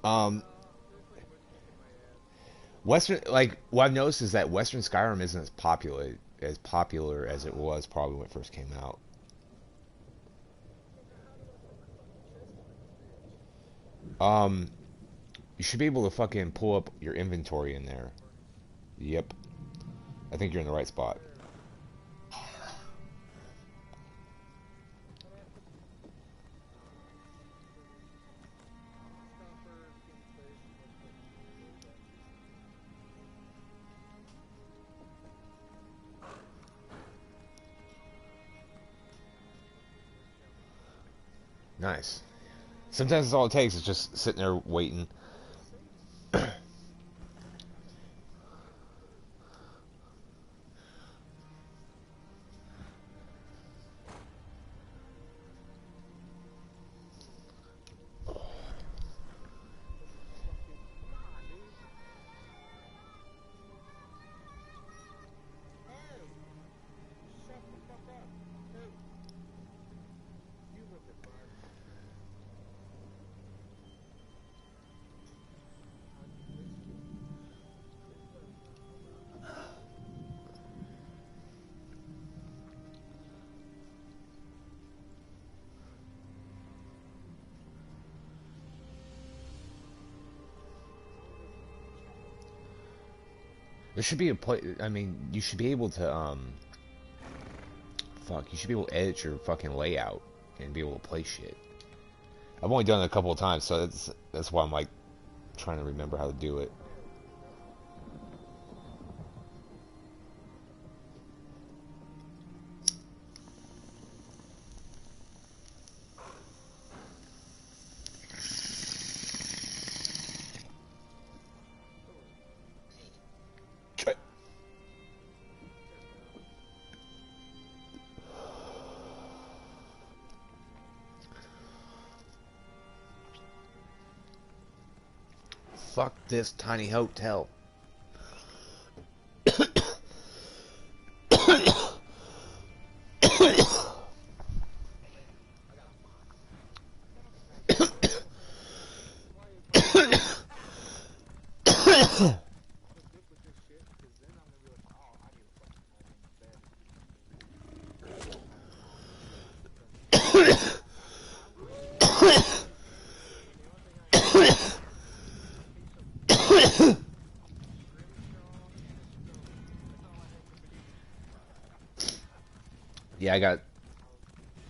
Um, Western, like what I've noticed is that Western Skyrim isn't as popular as it was probably when it first came out. Um, you should be able to fucking pull up your inventory in there. Yep, I think you're in the right spot. Nice. Sometimes that's all it takes is just sitting there waiting. There should be a play. I mean, you should be able to fuck. You should be able to edit your fucking layout and be able to play shit. I've only done it a couple of times, so that's why I'm like trying to remember how to do it. Fuck this tiny hotel. Yeah, I got.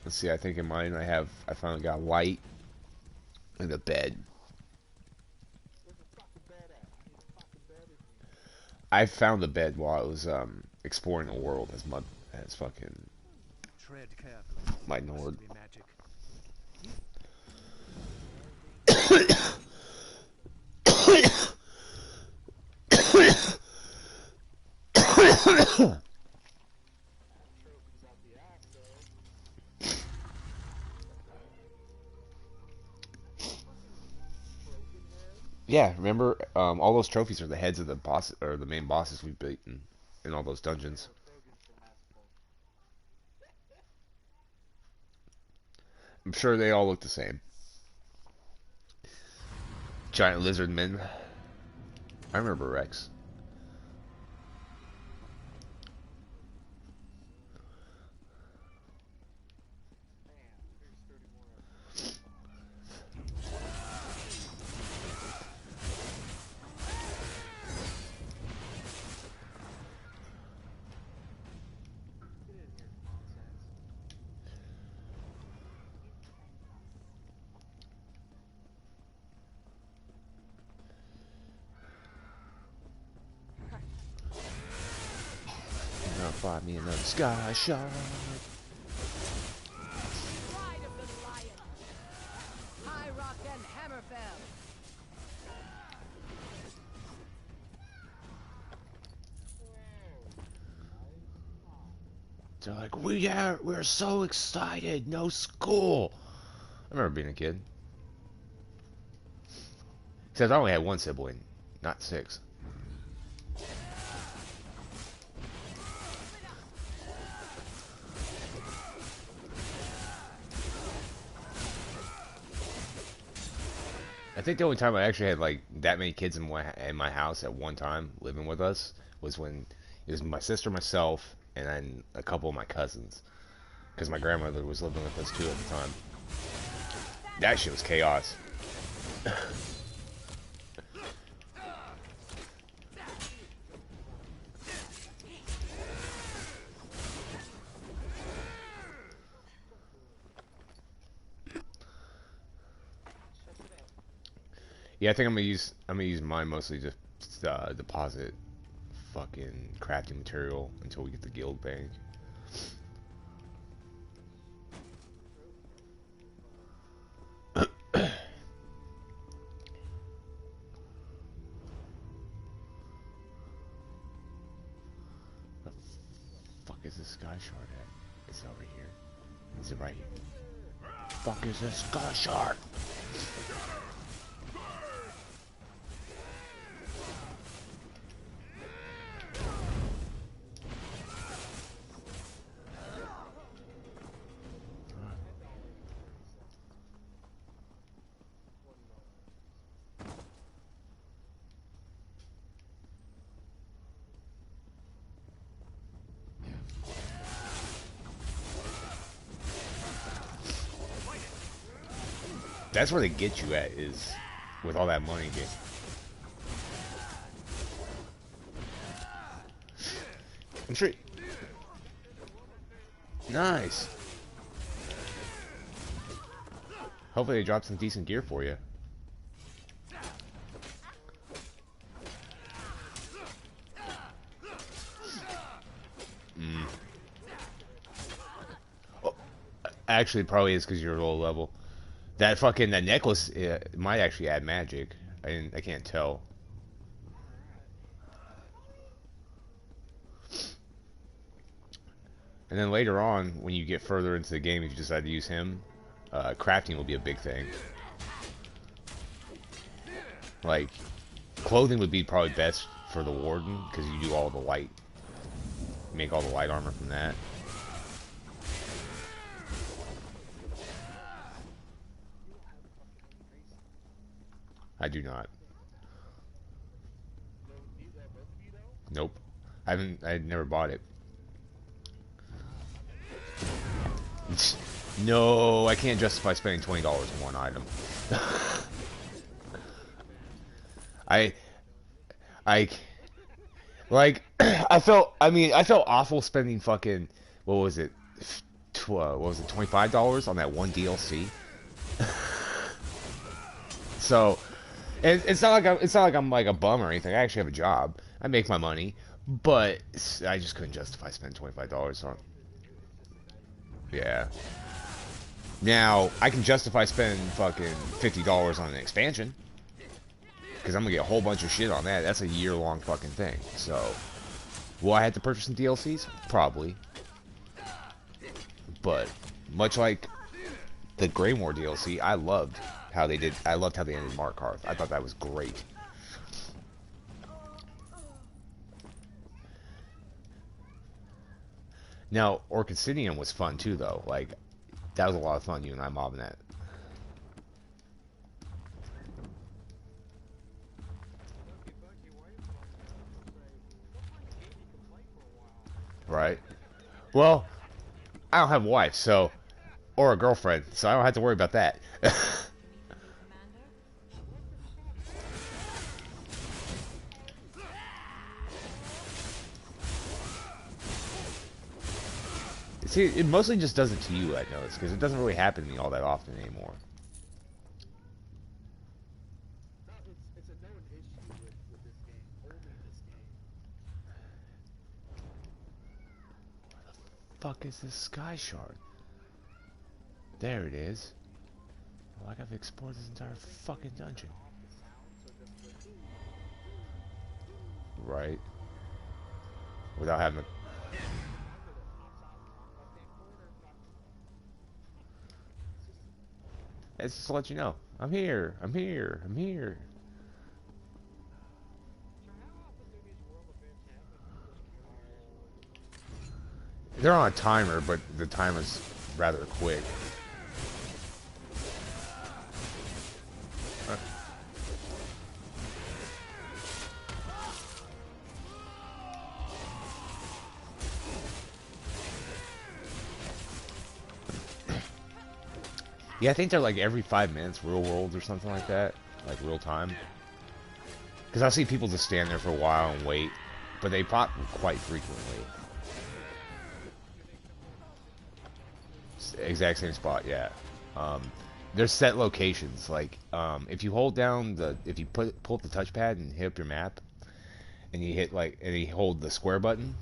Let's see. I think in mine I finally got light and a bed. I found the bed while I was exploring the world as fucking Tread carefully. my It Nord. mustn't be magic. Yeah, remember all those trophies are the heads of the boss or the main bosses we've beaten in all those dungeons. I'm sure they all look the same. Giant lizard men. I remember Rex. Now find me another sky shot. Pride of the lion. High Rock and Hammerfell. They're like, we're so excited. No school. I remember being a kid. Except I only had one sibling, not six. I think the only time I actually had like that many kids in my house at one time living with us was when it was my sister, myself, and then a couple of my cousins. Because my grandmother was living with us too at the time. That shit was chaos. Yeah, I think I'm gonna use mine mostly to deposit fucking crafting material until we get the guild bank. Fuck is this sky shard at? It's over here. Is it right here? Fuck is this sky shard? That's where they get you at, is with all that money game. I'm sure. Nice. Hopefully they drop some decent gear for you. Oh, actually, it probably is because you're low level. That necklace might actually add magic. I can't tell. And then later on, when you get further into the game, if you decide to use him, crafting will be a big thing. Like, clothing would be probably best for the warden because you do all the light, make all the light armor from that. I do not. Nope. I never bought it. No, I can't justify spending $20 on one item. Like, I felt awful spending fucking, what was it, $25 on that one DLC? So, and it's not like I'm like a bum or anything. I actually have a job. I make my money, but I just couldn't justify spending $25 on. Yeah. Now I can justify spending fucking $50 on an expansion because I'm gonna get a whole bunch of shit on that. That's a year-long fucking thing. So, will I have to purchase some DLCs? Probably. But much like the Greymore DLC, I loved how they ended Markarth. I thought that was great. Now, Orchidinium was fun too, though. Like, that was a lot of fun, you and I mobbing that. Right. Well, I don't have a wife, so, or a girlfriend, so I don't have to worry about that. See, it mostly just does it to you, I notice, because it doesn't really happen to me all that often anymore. It's a known issue with this game, only this game. Where the fuck is this sky shard? There it is. Like I've explored this entire fucking dungeon. Right. Without having to... It's just to let you know. I'm here. I'm here. I'm here. They're on a timer, but the timer's rather quick. Yeah, I think they're like every 5 minutes, real world or something like that, like real time. Because I see people just stand there for a while and wait, but they pop quite frequently. Exact same spot, yeah. Um, there's set locations. Like if you hold down if you pull up the touchpad and hit up your map, and you hit like and you hold the square button,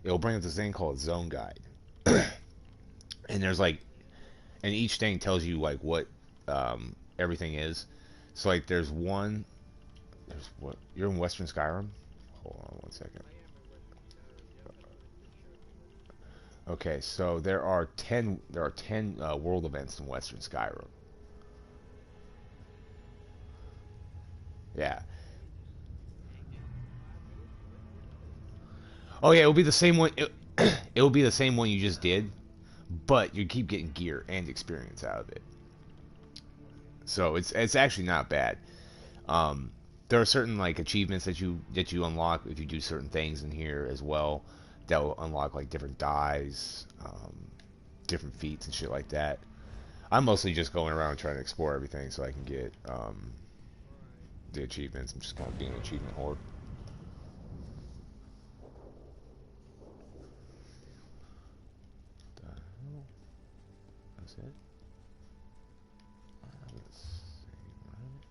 it'll bring up this thing called Zone Guide. And there's like, and each thing tells you like what everything is. So like there's one. There's what? You're in Western Skyrim? Hold on one second. Okay, so there are 10 world events in Western Skyrim. Yeah. Oh yeah, it'll be the same one. It'll be the same one you just did, but you keep getting gear and experience out of it. So it's actually not bad. Um, there are certain like achievements that you unlock if you do certain things in here as well. That will unlock like different dyes, different feats and shit like that. I'm mostly just going around trying to explore everything so I can get the achievements. I'm just kind of being an achievement horde. The hell? That's it? Let's see, right?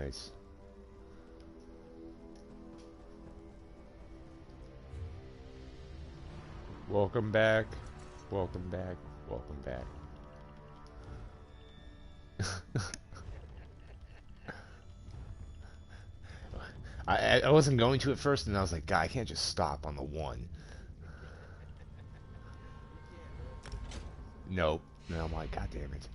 Nice. Welcome back. Welcome back. Welcome back. I wasn't going to at first, and I was like, God, I can't just stop on the one. Nope. And I'm like, God damn it.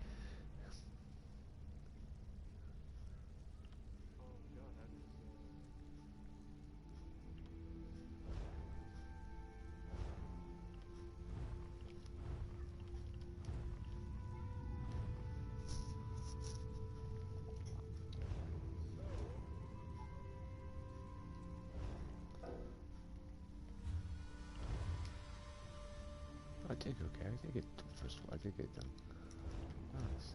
I did okay. I did get first of all, I did get them. Nice.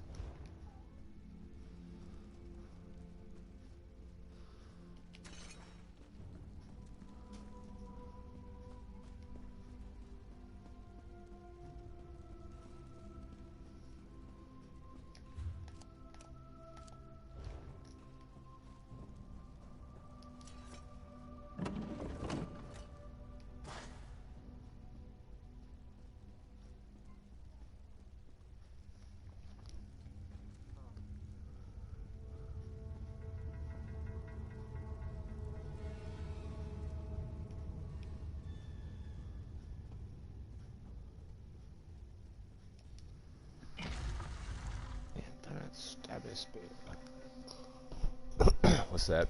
Stab this bit. What's that?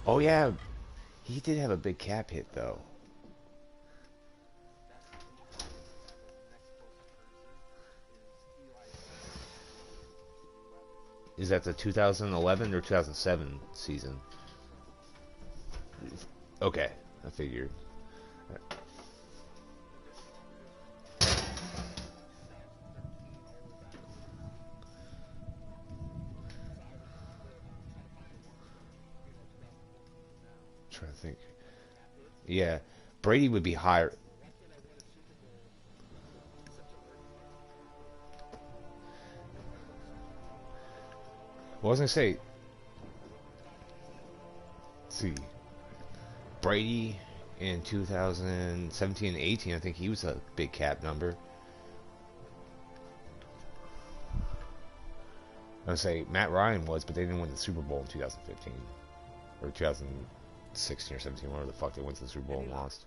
Oh yeah, he did have a big cap hit though. Is that the 2011 or 2007 season? Okay, I figured. Trying to think. Yeah, Brady would be higher. What was I gonna say? Let's see. Brady in 2017 and 18, I think he was a big cap number. I would say Matt Ryan was, but they didn't win the Super Bowl in 2015 or 2016 or 17, whatever the fuck they went to the Super Bowl and lost.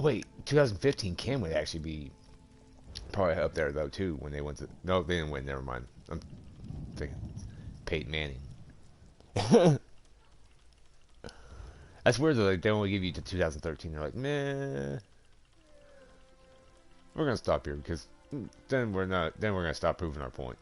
Wait, 2015 Cam would actually be probably up there though too when they went to. No, they didn't win. Never mind. I'm thinking Peyton Manning. That's weird though. Like, they only give you to 2013. They're like, meh, we're gonna stop here because then we're not. Then we're gonna stop proving our point.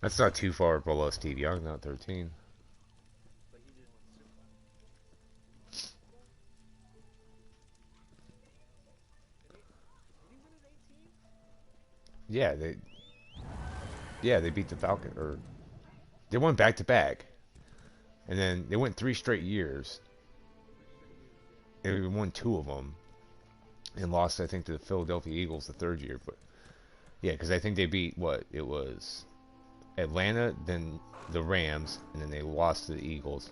That's not too far below Steve Young, not 13. But he didn't win the Super Bowl. Did he win at 18? Yeah, they beat the Falcon, or they won back to back, and then they went 3 straight years. And we won 2 of them, and lost, I think, to the Philadelphia Eagles the third year. But yeah, because I think they beat what it was Atlanta, then the Rams, and then they lost to the Eagles.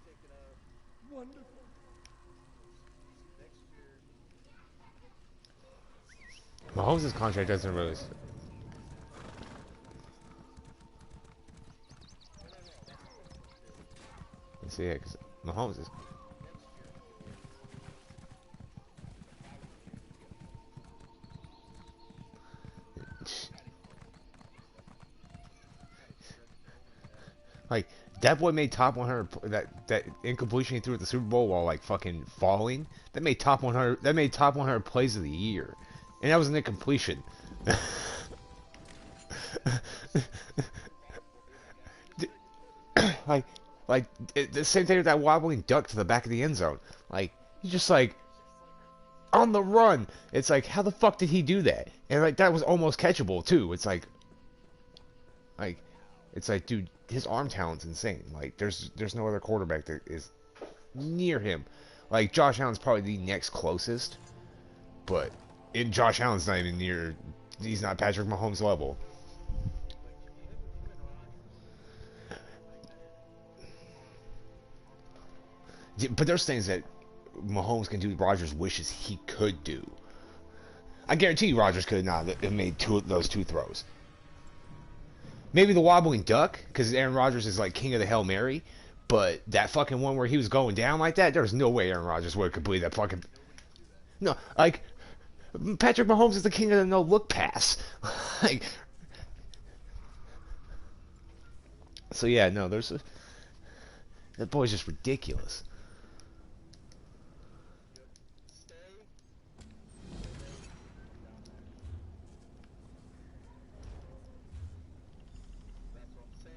Take it up. Wonderful. Next year, Mahomes' contract doesn't really. Let's see, yeah, because Mahomes is. Like that boy made top 100. That incompletion he threw at the Super Bowl while like fucking falling. That made top 100. That made top 100 plays of the year, and that was an incompletion. like, the same thing with that wobbling duck to the back of the end zone. Like he's just like on the run. It's like how the fuck did he do that? And like that was almost catchable too. Like, it's like, dude, his arm talent's insane. Like, there's no other quarterback that is near him. Like, Josh Allen's probably the next closest, but Josh Allen's not even near. He's not Patrick Mahomes level. But there's things that Mahomes can do. Rodgers wishes he could do. I guarantee you, Rodgers could not have made those two throws. Maybe the wobbling duck, because Aaron Rodgers is like king of the Hail Mary. But that fucking one where he was going down like that, there's no way Aaron Rodgers would have completed that fucking. No, like Patrick Mahomes is the king of the no look pass. Like, so yeah, no, that boy's just ridiculous. stay. That's what I'm saying.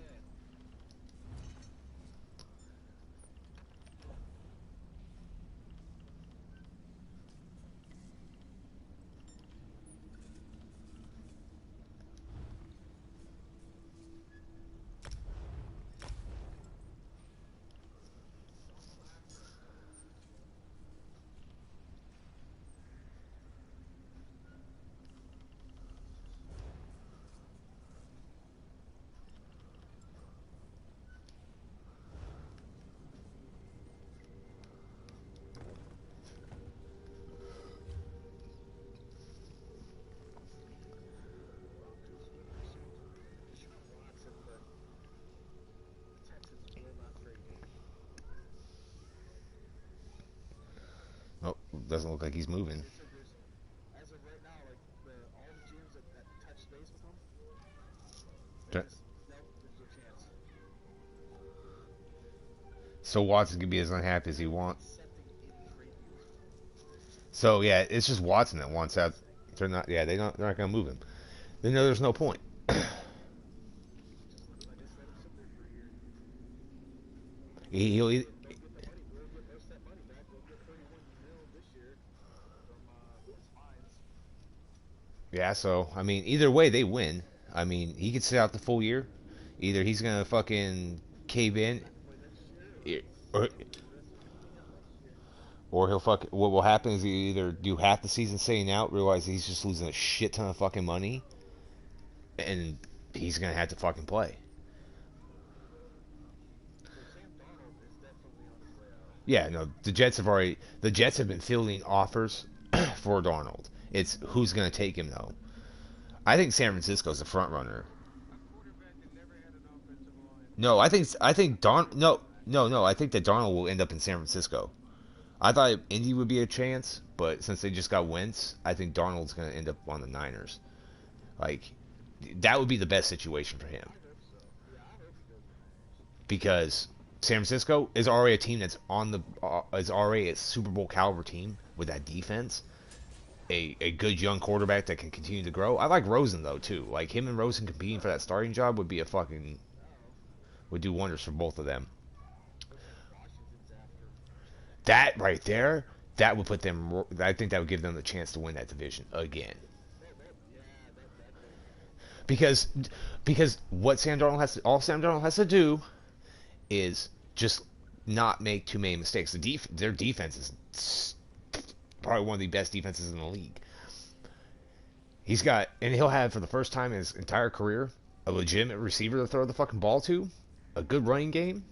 Deshaun Watson, but the Texans will not trade him. Oh, doesn't look like he's moving. As of space with him. Dra- Nope, there's no chance. So Watson can be as unhappy as he wants. Accepting any trade deals. So yeah, it's just Watson that wants out. They're not. Yeah, they're not gonna move him. They know there's no point. Just like I said, it's simple for a year. He'll. Don't get the money. We'll get most of that money back. We'll get 31 mil this year from his fines. Yeah. So I mean, either way, they win. I mean, he could sit out the full year. Either he's gonna fucking cave in, Have to play next year, or or the rest of the money out next year. or he'll fuck. What will happen is he either do half the season sitting out, realize he's just losing a shit ton of fucking money, and he's gonna have to fucking play. So Sam Darnold is definitely on his way out. Yeah, no, the Jets have been fielding offers for Darnold. It's who's gonna take him though. I think San Francisco's the front runner. A quarterback that never had an offensive line. No, I think that Darnold will end up in San Francisco. I thought Indy would be a chance, but since they just got Wentz, I think Darnold's gonna end up on the Niners. Like, that would be the best situation for him. I hope so. Yeah, I hope he goes to the Niners. Because San Francisco is already a team that's is already a Super Bowl caliber team with that defense, a good young quarterback that can continue to grow. I like Rosen though too. Like him and Rosen competing for that starting job would be would do wonders for both of them. Washington's after. That right there, that would put them. I think that would give them the chance to win that division again. Because what all Sam Darnold has to do is just not make too many mistakes. Their defense is probably one of the best defenses in the league. He'll have for the first time in his entire career a legitimate receiver to throw the fucking ball to, a good running game,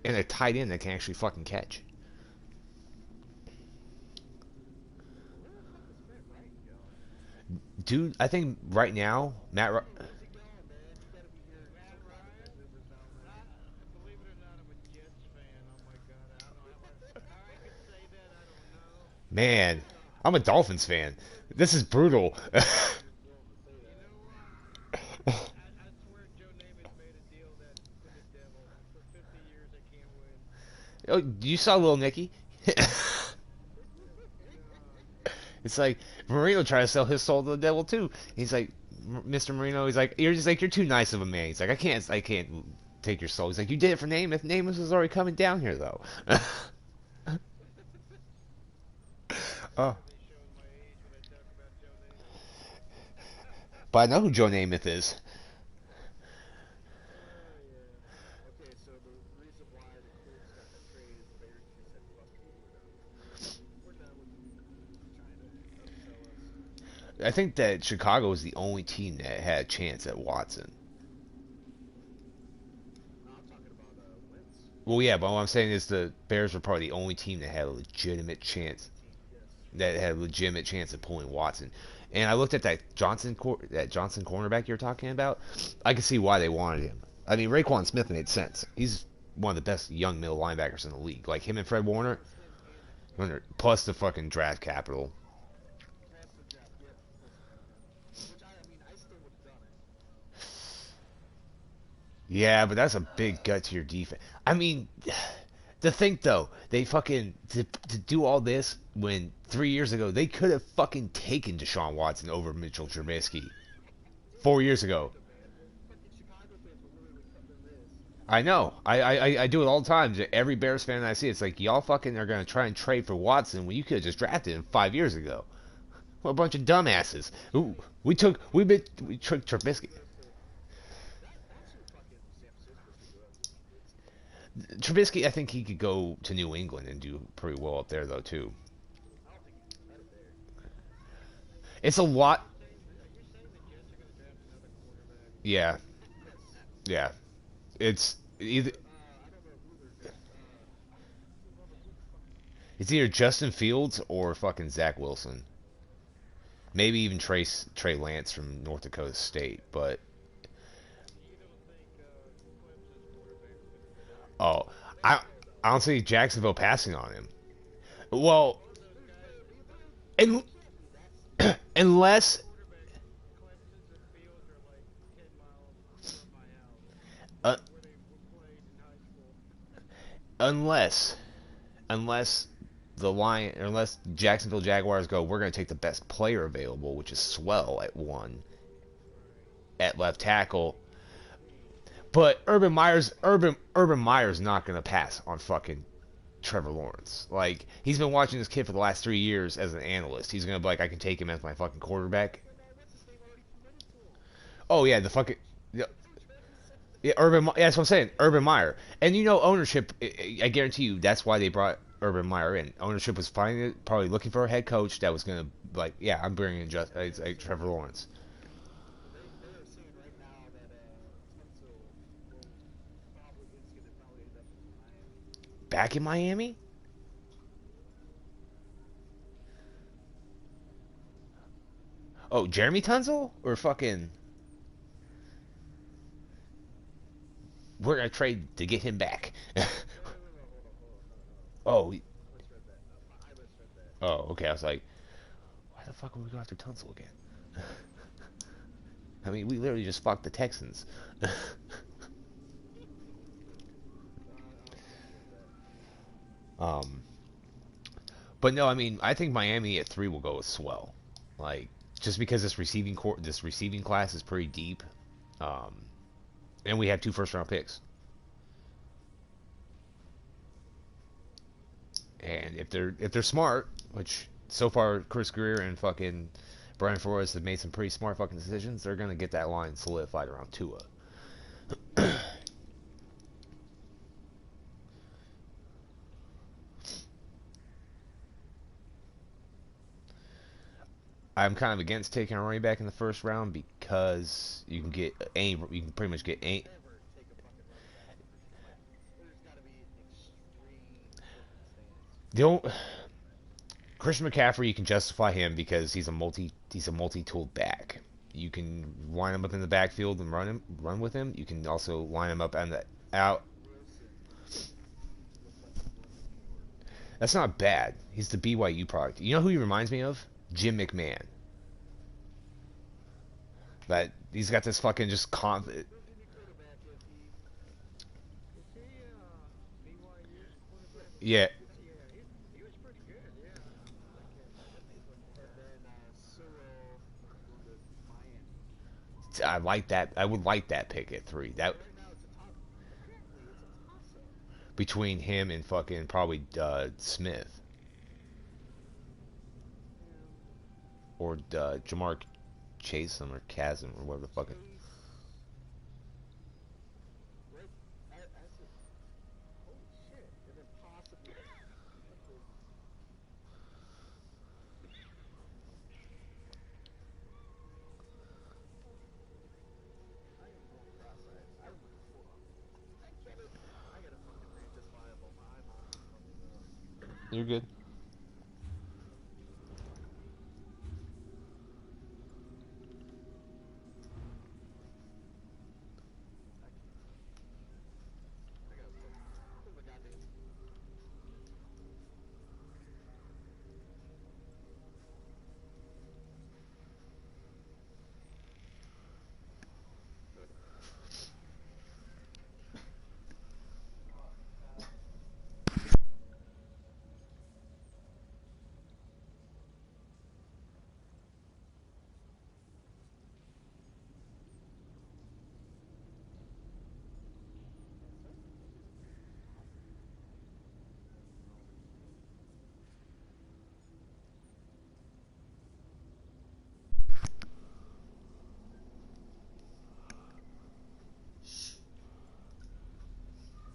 and a tight end that can actually fucking catch. Where the fuck is Matt Ryan going? Dude, I think right now Where's he going, man? He gotta be here. Matt Ryan? Rivers down there. Believe it or not, I'm a Jets fan. Oh my God, I don't know how I could say that. I don't know. Man, I'm a Dolphins fan. This is brutal. You know what? I swear Joe Namath made a deal that with the devil. For 50 years, I can't win. Oh, you saw Little Nicky? It's like Marino tried to sell his soul to the devil too. He's like, Mr. Marino. He's like, you're too nice of a man. He's like, I can't take your soul. He's like, you did it for Namath. Namath was already coming down here though. Oh, They showing my age when I talk about Joe Namath. but I know who Joe Namath is. Yeah. Okay, so the reason why the Colts got that trade is the Bears just said, fuck you, we're done with trying to upsell us. I think that Chicago was the only team that had a chance at Watson. No, I'm talking about Wentz. Well, yeah, but what I'm saying is the Bears were probably the only team that had a legitimate chance. Yes. That had a legitimate chance of pulling Watson. And I looked at that Johnson cornerback you're talking about. I could see why they wanted him. I mean, Raekwon Smith made sense. He's one of the best young middle linebackers in the league. Like him and Fred Warner, plus the fucking draft capital. Pass the draft, yeah. Which I mean, I still would have done it. Yeah, but that's a big gut to your defense. I mean, to think though, they fucking to do all this when 3 years ago they could have fucking taken Deshaun Watson over Mitchell Trubisky. 4 years ago. Fucking Chicago fans were literally cutting this. I know. I do it all the time. Every Bears fan I see, it's like y'all fucking are gonna try and trade for Watson when you could have just drafted him 5 years ago. What a bunch of dumbasses. Ooh, we took Trubisky. That's who fucking San Francisco should do. Trubisky, I think he could go to New England and do pretty well up there though too. I don't think he's better there. It's a lot. You're saying the Jets are going to draft another quarterback? Yeah, Yes. yeah. It's either I don't know who they're. it's either Justin Fields or fucking Zach Wilson. Maybe even Trey Lance from North Dakota State, but You don't think Clemson's quarterback's going to I don't see Jacksonville passing on him. Well, unless Clemson's or Fields or unless unless unless Jacksonville Jaguars go, we're going to take the best player available, which is Swell at 1 at left tackle. But Urban Meyer's not going to pass on fucking Trevor Lawrence. Like, he's been watching this kid for the last 3 years as an analyst. He's going to be like, I can take him as my fucking quarterback. Oh yeah, the fucking yeah, yeah, yeah, that's what I'm saying. Urban Meyer. And ownership, I guarantee you that's why they brought Urban Meyer in. Ownership was probably looking for a head coach that was going to, like, yeah, I'm bringing in just like Trevor Lawrence. They are saying right now that Tunsil will probably is going to probably end up in Miami. Back in Miami? Oh, Jeremy Tunzel? Or fucking... We're going to trade to get him back. No, Oh, I misread that. I misread that. oh, okay. I was like, why the fuck would we go after Tunsil again? I mean, we literally just fucked the Texans. um, but no, I mean, I think Miami at 3 will go with Swell. Like, just because this receiving class is pretty deep, um, and we have 2 first-round picks. And if they're smart, which so far Chris Greer and fucking Brian Flores have made some pretty smart fucking decisions, they're gonna get that line solidified around Tua. I'm kind of against taking a running back in the first round because you can pretty much get any. Ever take a fucking running back in the first round. There's got to be extreme circumstance. The only, Christian McCaffrey, you can justify him because he's a multi-tooled back. You can line him up in the backfield and run with him. You can also line him up on the out. Wilson looks like a running keyword. That's not bad. He's the BYU product. You know who he reminds me of? Jim McMahon. That he's got this fucking just confident. Who's any quarterback if he? Is he BYU's quarterback? Yeah, Yeah, he was pretty good. Yeah, that kid. And then Sewell going to Miami. I like that. I would like that pick at 3. That Right now it's a top. Apparently it's a toss-up. between him and fucking probably Smith or Jamar Chatham or Chasm or whatever the fuck. Right? That's it. Holy shit! And then possibly. I am going cross-eyed. I get it. I gotta fucking read this Bible. My mom is fucking You're good. I gotta put my goddamn.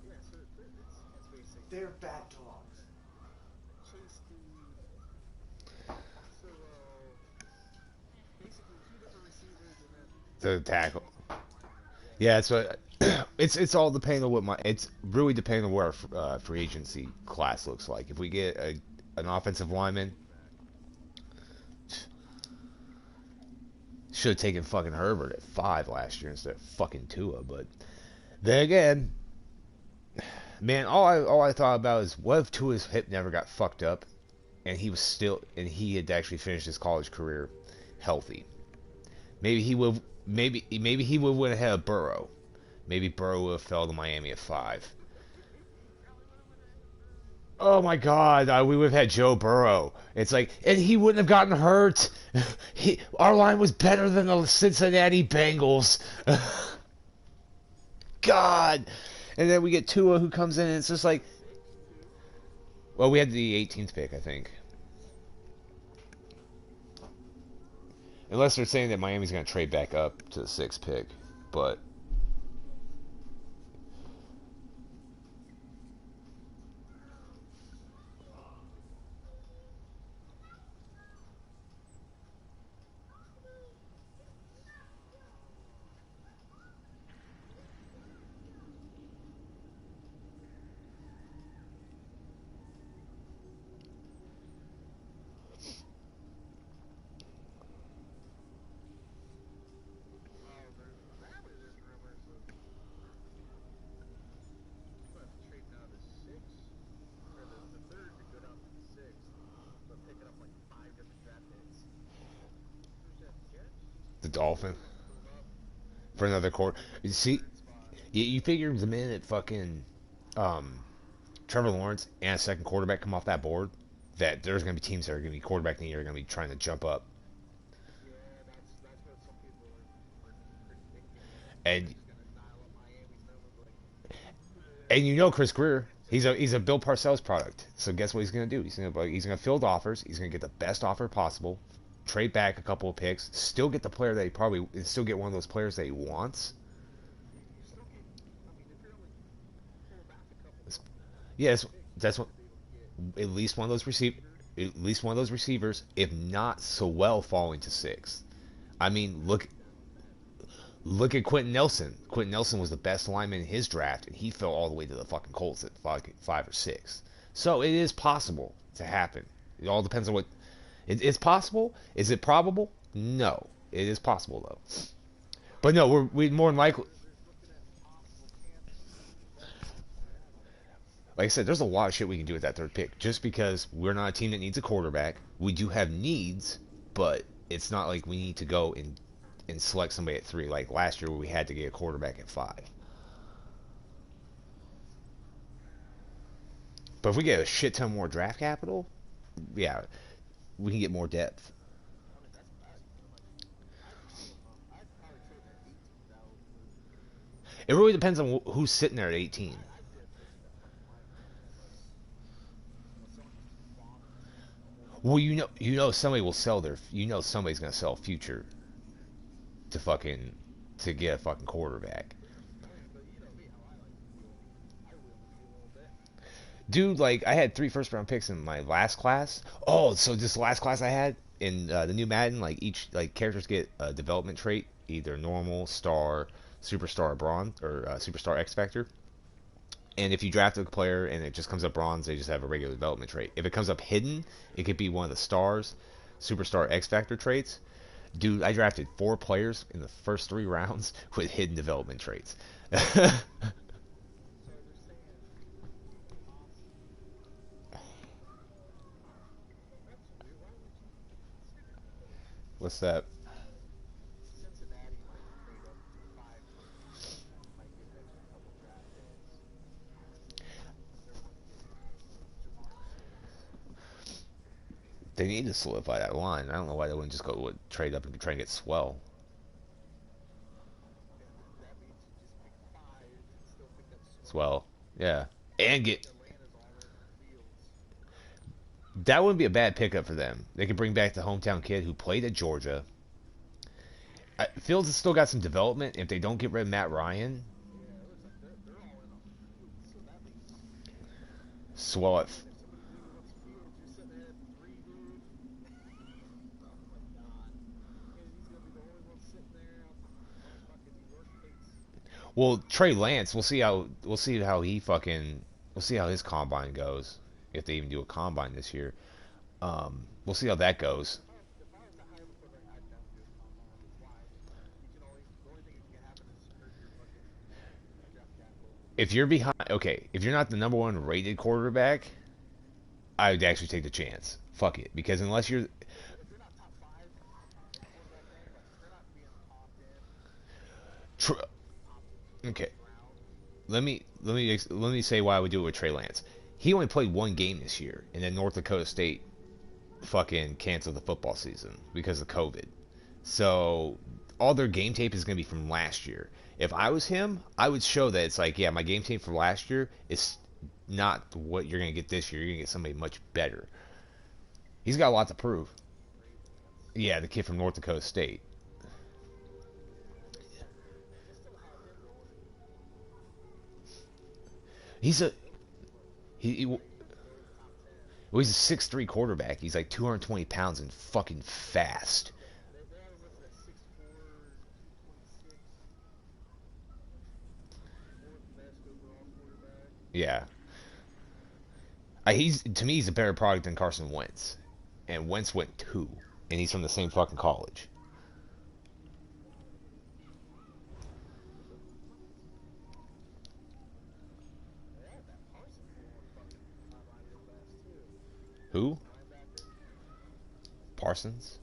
Yeah, so it's basically They're bad dogs. Chase so basically 2 different receivers and then The tackle. linemen. Yeah, it's what it's all depending on it's really depending on what our free agency class looks like. If we get an offensive lineman, should have taken fucking Herbert at 5 last year instead of fucking Tua. But then again, man, all I thought about is what if Tua's hip never got fucked up, and he had actually finished his college career healthy. Maybe he would. Maybe he would went ahead of Burrow. Maybe Burrow would have fell to Miami at 5. He probably would have went Oh my God, we would have had Joe Burrow. It's like, and he wouldn't have gotten hurt. Our line was better than the Cincinnati Bengals. God. And then we get Tua who comes in and it's just like, well, we had the 18th pick, I think. Unless they're saying that Miami's going to trade back up to the 6th pick. But apparently there's rumors of trading out of the sixth or the third to go down to the sixth, but picking up like 5 different draft picks. Who's that? The Jets? the Dolphin Move up for another quarter. You see, third spot. you figure the minute fucking Trevor Lawrence and a second quarterback come off that board, that there's going to be teams that are going to be quarterback in the year are going to be trying to jump up. Yeah, that's what some people are predicting. They're And just gonna dial up Miami's numbers like and you know Chris Greer, he's a Bill Parcells product. So guess what he's going to do? He's going to field offers. He's going to get the best offer possible, trade back a couple of picks, still get the player that he probably still get one of those players that he wants. you still get. I mean, if you're only pull back a couple Yes, picks, that's you're what gonna be able to get at least one of those at least one of those receivers, if not so well, falling to 6th. I mean, look at Quentin Nelson. Quentin Nelson was the best lineman in his draft, and he fell all the way to the fucking Colts at 5 or 6. So it is possible to happen. It all depends on what. It's possible. Is it probable? No, it is possible though. But no, we more than likely. Like I said, there's a lot of shit we can do with that 3rd pick. Just because we're not a team that needs a quarterback, we do have needs, but it's not like we need to go and select somebody at 3 like last year where we had to get a quarterback at 5. But if we get a shit ton more draft capital, yeah, we can get more depth. I mean, I don't know. I'd probably trade that 18th out. It really depends on who's sitting there at 18. I'd be a trade that in my opinion, unless someone just bombs the whole. Well, somebody will sell somebody's gonna sell future to fucking to get a fucking quarterback. I mean, but you know me, how I like to deal. I wheel and deal a little bit. Dude, like I had 3 first-round picks in my last class. Oh, so this last class I had in the new Madden, like each like characters get a development trait, either normal, star, superstar, bronze, or superstar X Factor. And if you draft a player and it just comes up bronze, they just have a regular development trait. If it comes up hidden, it could be one of the stars, superstar X Factor traits. Dude, I drafted 4 players in the first 3 rounds with hidden development traits. So they're saying that's weird. Why would you consider What's that? Cincinnati might trade up to 5 first, might get an extra couple draft picks. They're wanting to get Jamar Chase. They need to solidify that line. I don't know why they wouldn't just go with trade up and try and get Swell. And that means you just pick 5 and still pick up Swell, yeah, and get Atlanta's already in the fields. that wouldn't be a bad pickup for them. They could bring back the hometown kid who played at Georgia. Fields has still got some development. If they don't get rid of Matt Ryan, Yeah, it looks like they're all in on Fields. So that means Swell at if somebody really wants Fields, you're sitting there at 3, dude. Oh my god. And he's gonna be the only one sitting there on fucking New York picks. well Trey Lance. We'll see how his combine goes. If they even do a combine this year, we'll see how that goes. If I was to hire him for that, I'd never do a combine. Why? The only thing that can happen is hurt your fucking draft capital. If you're behind, okay, if you're not the number 1 rated quarterback, I would actually take the chance. Fuck it, because unless you're If you're not top 5 quarterback rank, like if you're not being top 10, tr- top 2 okay. round, Let me say why I would do it with Trey Lance. He only played one game this year, and then North Dakota State fucking canceled the football season because of COVID. So all their game tape is going to be from last year. If I was him, I would show that it's like, yeah, my game tape from last year is not what you're going to get this year. You're going to get somebody much better. He's got a lot to prove. Yeah, the kid from North Dakota State. He's a well, he's a 6'3" quarterback. He's like 220 pounds and fucking fast. Yeah. He's to me he's a better product than Carson Wentz. And Wentz went 2, and he's from the same fucking college. Who? Parsons?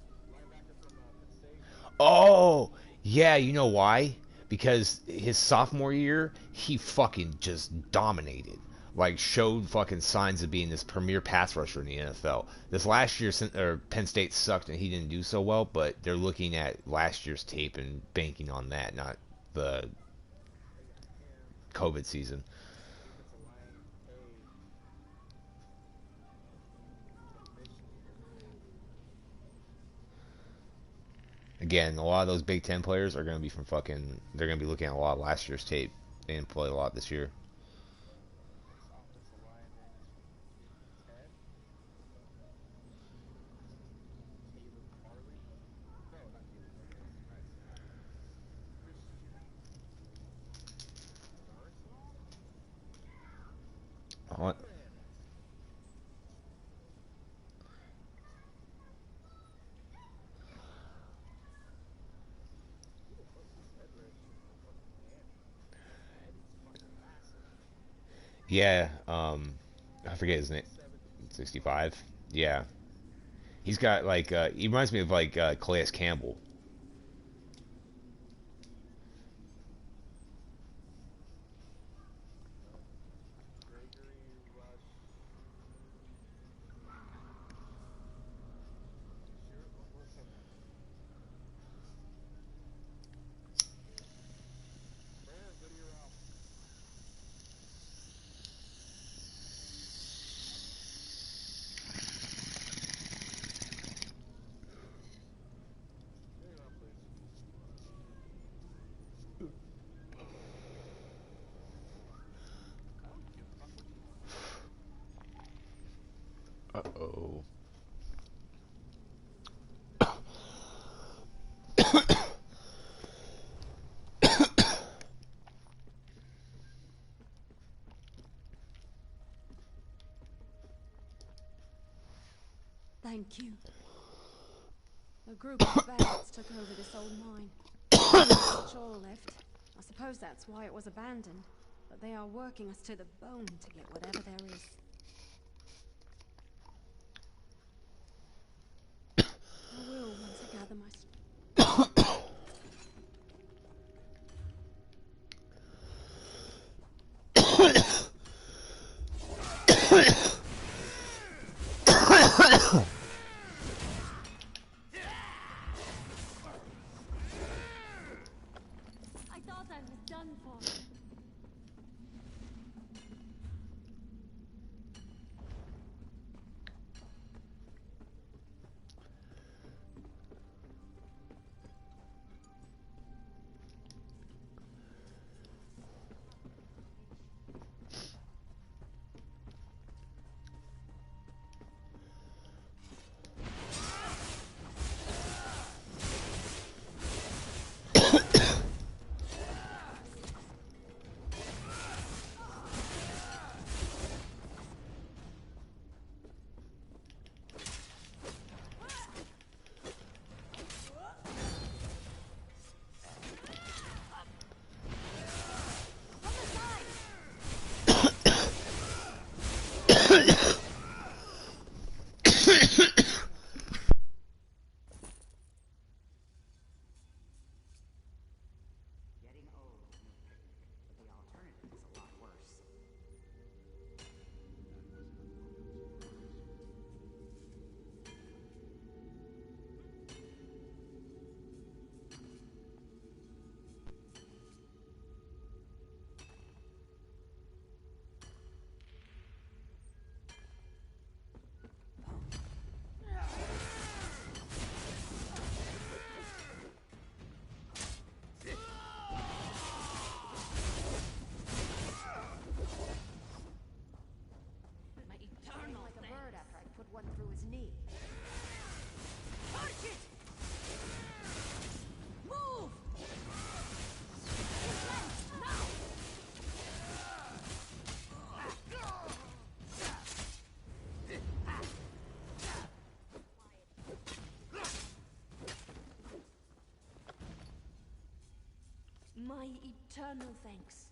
Oh, yeah, you know why? Because his sophomore year, he fucking just dominated. Like, showed fucking signs of being this premier pass rusher in the NFL. This last year, Penn State sucked and he didn't do so well, but they're looking at last year's tape and banking on that, not the COVID season. Again, a lot of those Big Ten players are going to be from fucking. They're going to be looking at a lot of last year's tape. They didn't play a lot this year. What? Yeah, I forget his name. 65. Yeah, he's got like he reminds me of like Calais Campbell. Uh-oh. Thank you. A group of bandits took over this old mine. Not much oil left. I suppose that's why it was abandoned. But they are working us to the bone to get whatever there is. I will once I gather my strength. I thought I was done for. My eternal thanks.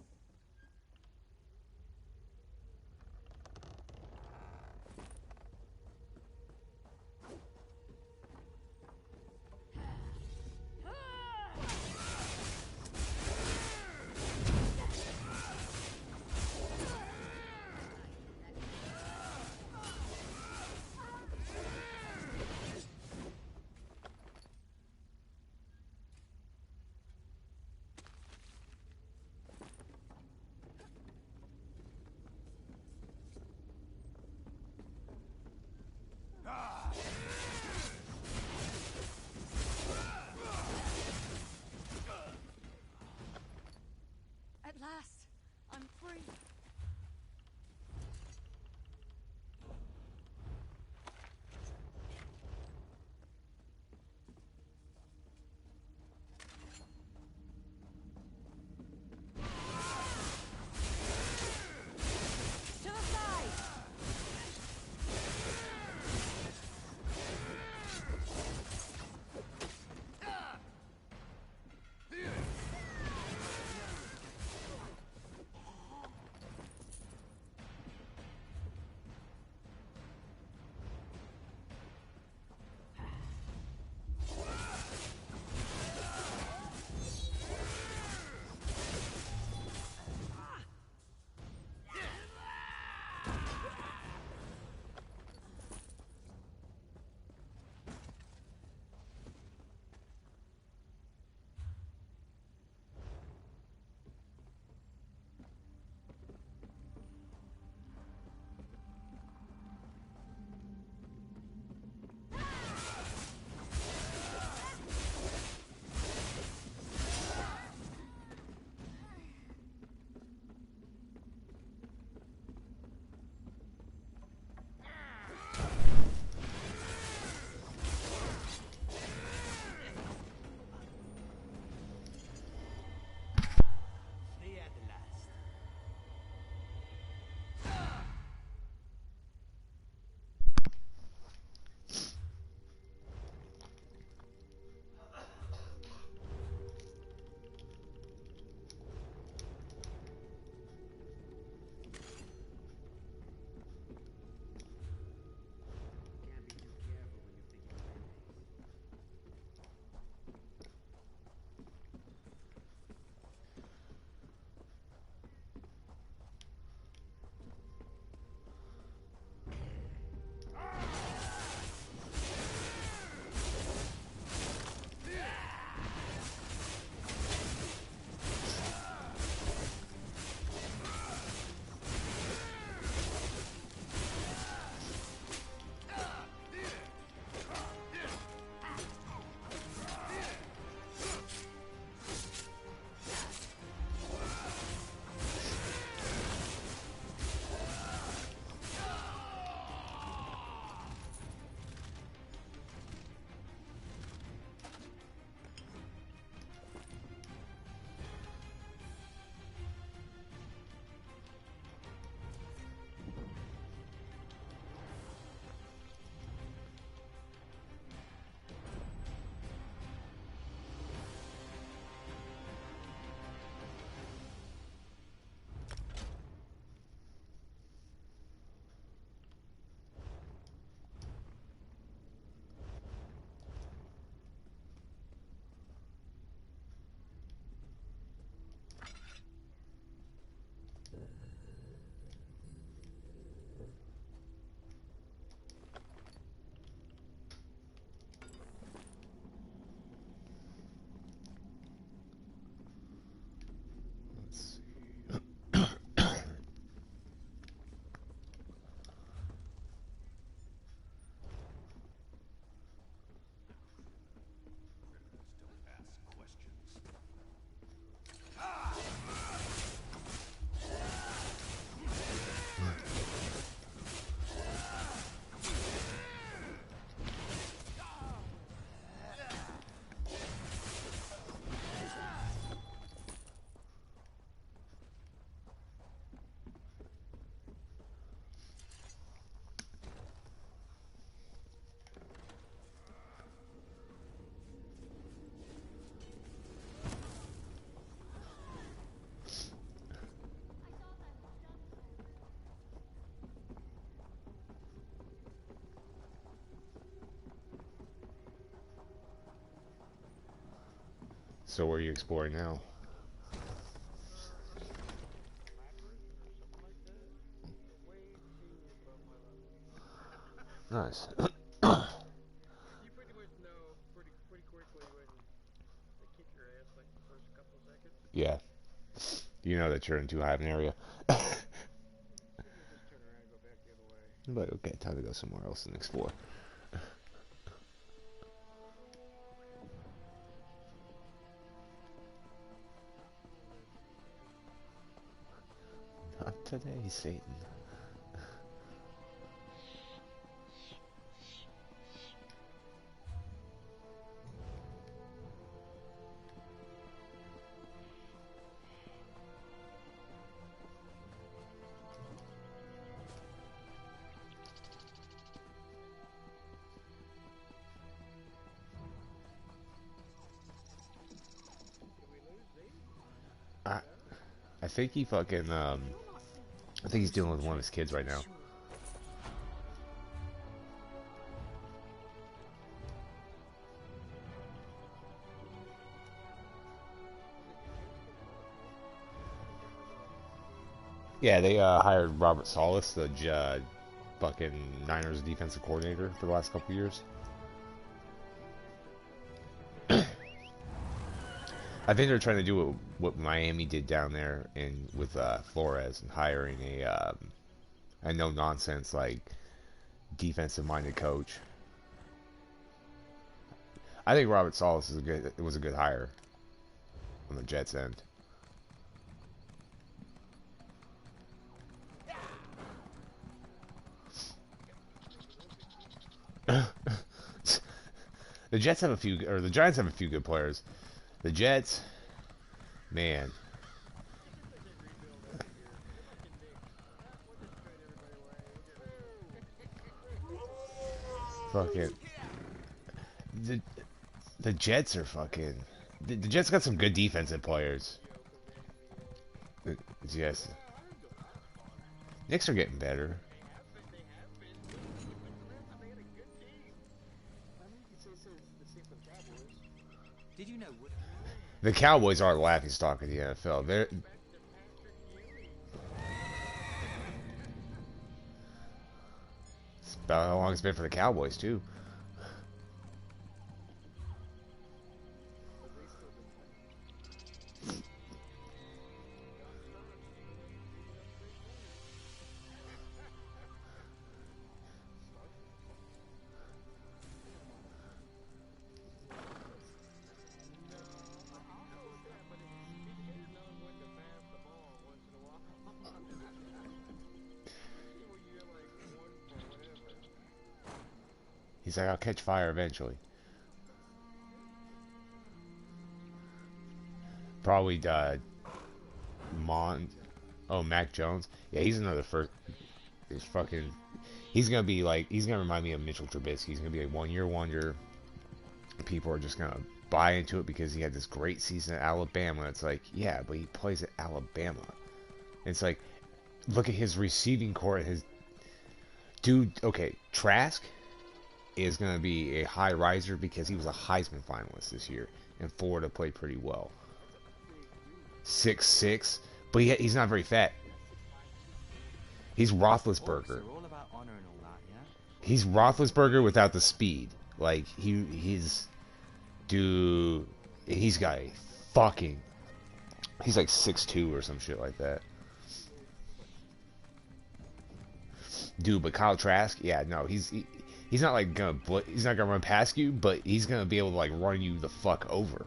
So where are you exploring now? Labyrinth or something like that. Way too above my level. Nice. You pretty much know pretty quickly when they kick your ass like the first couple seconds. Yeah. You know that you're in too high of an area. Then you just turn around and go back the other way. But okay, time to go somewhere else and explore. Not today, Satan. Did we lose Z? I, I think he fucking, I think he's dealing with one of his kids right now. Yeah, they hired Robert Salas, the fucking Niners defensive coordinator for the last couple of years. I think they're trying to do what Miami did down there with Flores and hiring a no nonsense like defensive minded coach. I think Robert Salas was a good hire on the Jets end. The Jets have a few, or the Giants have a few good players. The Jets, man. Fucking. The Jets are fucking. The Jets got some good defensive players. Yes. Knicks are getting better. Did you know? The Cowboys are the laughingstock of the NFL. They're. It's about how long it's been for the Cowboys too. He's like, I'll catch fire eventually. Probably Mac Jones. Yeah, he's another first. He's fucking. He's gonna be like. He's gonna remind me of Mitchell Trubisky. He's gonna be a 1-year wonder. People are just gonna buy into it because he had this great season at Alabama. It's like, yeah, but he plays at Alabama. It's like, look at his receiving core. His dude. Okay, Trask is going to be a high riser because he was a Heisman finalist this year, and Florida played pretty well. 6'6", but he's not very fat. He's Roethlisberger. He's Roethlisberger without the speed. Like he's dude. He's got a fucking. He's like 6'2" or some shit like that. Dude, but Kyle Trask, yeah, no, he's not like he's not gonna run past you, but he's gonna be able to like run you the fuck over.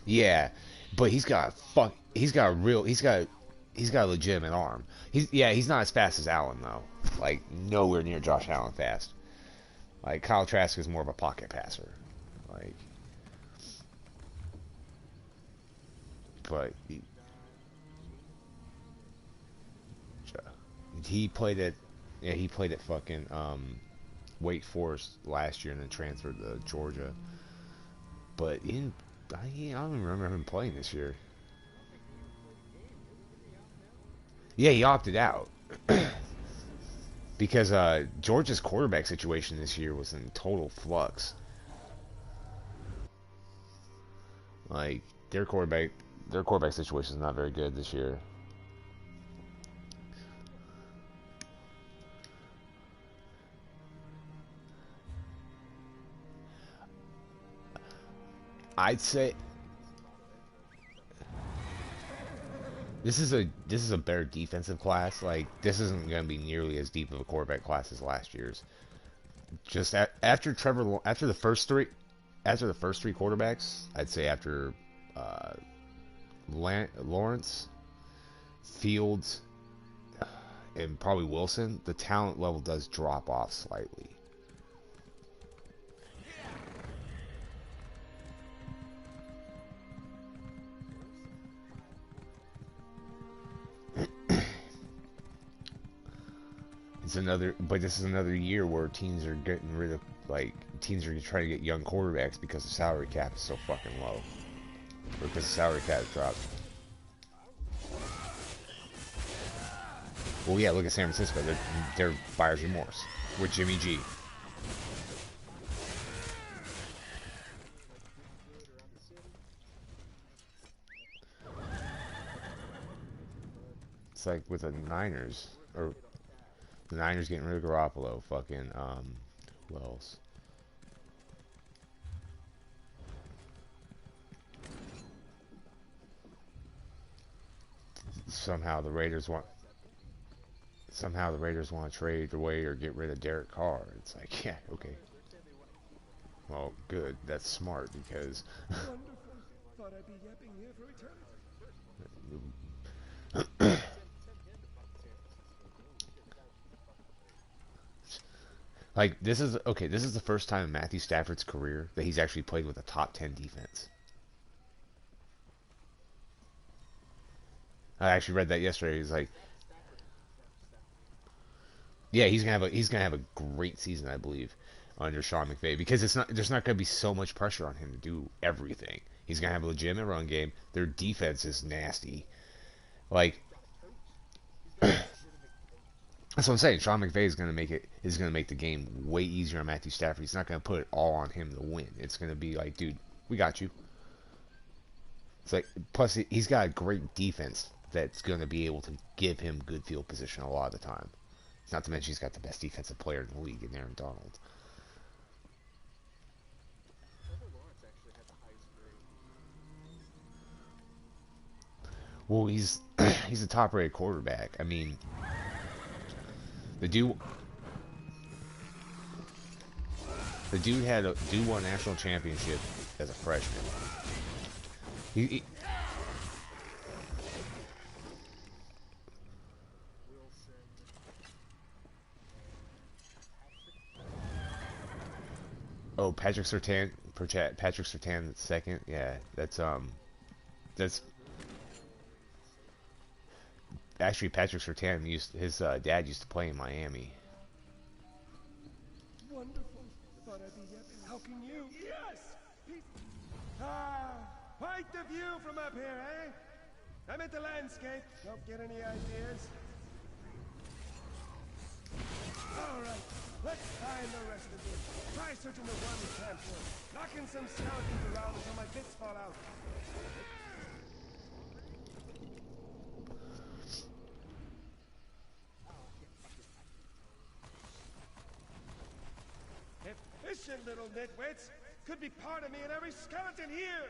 Yeah, but he's got a legitimate arm. He's not as fast as Allen though. Like nowhere near Josh Allen fast. Like Kyle Trask is more of a pocket passer. Like, but he played at fucking Wake Forest last year and then transferred to Georgia. But I don't even remember him playing this year. Yeah, he opted out because Georgia's quarterback situation this year was in total flux. Like their quarterback situation is not very good this year. I'd say this is a better defensive class. Like this isn't going to be nearly as deep of a quarterback class as last year's. Just after the first three quarterbacks, I'd say after uh, Lawrence, Fields, and probably Wilson, the talent level does drop off slightly. But this is another year where teams are getting rid of, like, teams are trying to get young quarterbacks because the salary cap is so fucking low. Or because the salary cap dropped. Well, yeah, look at San Francisco. They're buyer's remorse with Jimmy G. It's like with the Niners, or the Niners getting rid of Garoppolo. Fucking who else? Somehow the Raiders want to trade away or get rid of Derek Carr. It's like, yeah, okay. Well, good. That's smart because Thought I'd be yapping here for eternity. like this is the first time in Matthew Stafford's career that he's actually played with a top 10 defense. I actually read that yesterday. He's like, yeah, he's gonna have a great season, I believe, under Sean McVay, because there's not gonna be so much pressure on him to do everything. He's gonna have a legitimate run game. Their defense is nasty. Like that's what I'm saying. Sean McVay is gonna make the game way easier on Matthew Stafford. He's not gonna put it all on him to win. It's gonna be like, dude, we got you. It's like, plus he's got a great defense that's gonna be able to give him good field position a lot of the time. Not to mention he's got the best defensive player in the league in Aaron Donald. Well, he's he's a top-rated quarterback. I mean, the dude won a national championship as a freshman. He oh, Patrick Surtain second. Yeah, that's actually Patrick Surtain his dad used to play in Miami. Wonderful. Thought I'd be yapping. How can you? Yes! Quite the view from up here, eh? I'm at the landscape. Don't get any ideas. All right, let's find the rest of you. Try searching the one camp for. Knocking some skeletons around until my bits fall out. Efficient little nitwits. Could be part of me in every skeleton here.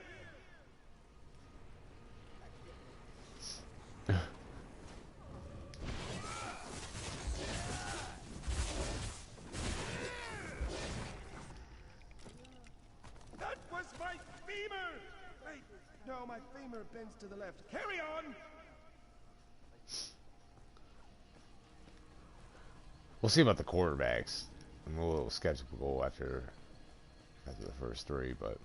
That was my femur! Wait, no, my femur bends to the left. Carry on! We'll see about the quarterbacks. I'm a little skeptical after the first three, but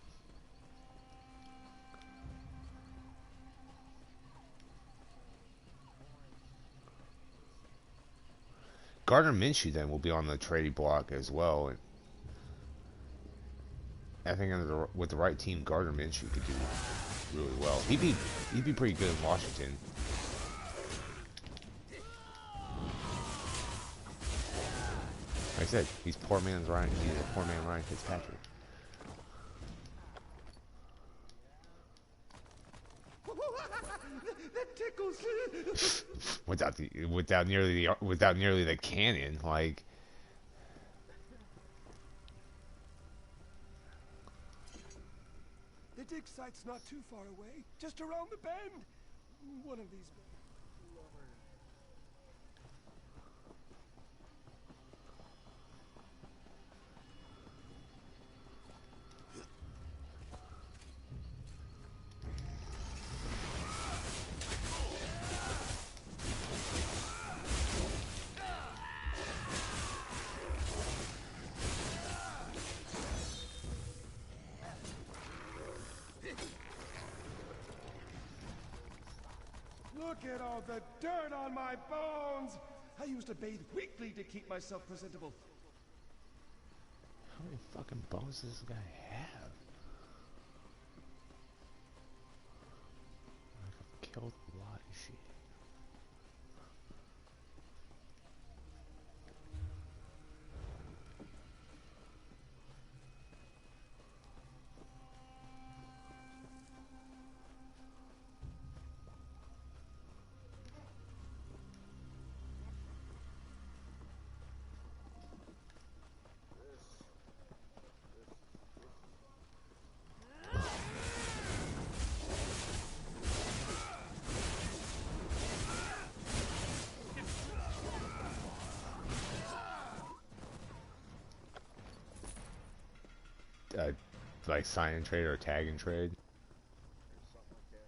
Gardner Minshew then will be on the trading block as well. And I think with the right team, Gardner Minshew could do really well. He'd be pretty good in Washington. Like I said, he's a poor man's Ryan Fitzpatrick. That tickles. without nearly the cannon, like. The dig site's not too far away, just around the bend. One of these. Look at all the dirt on my bones! I used to bathe weekly to keep myself presentable. How many fucking bones does this guy have? I've killed a lot of shit. Like sign and trade or tag and trade. Something like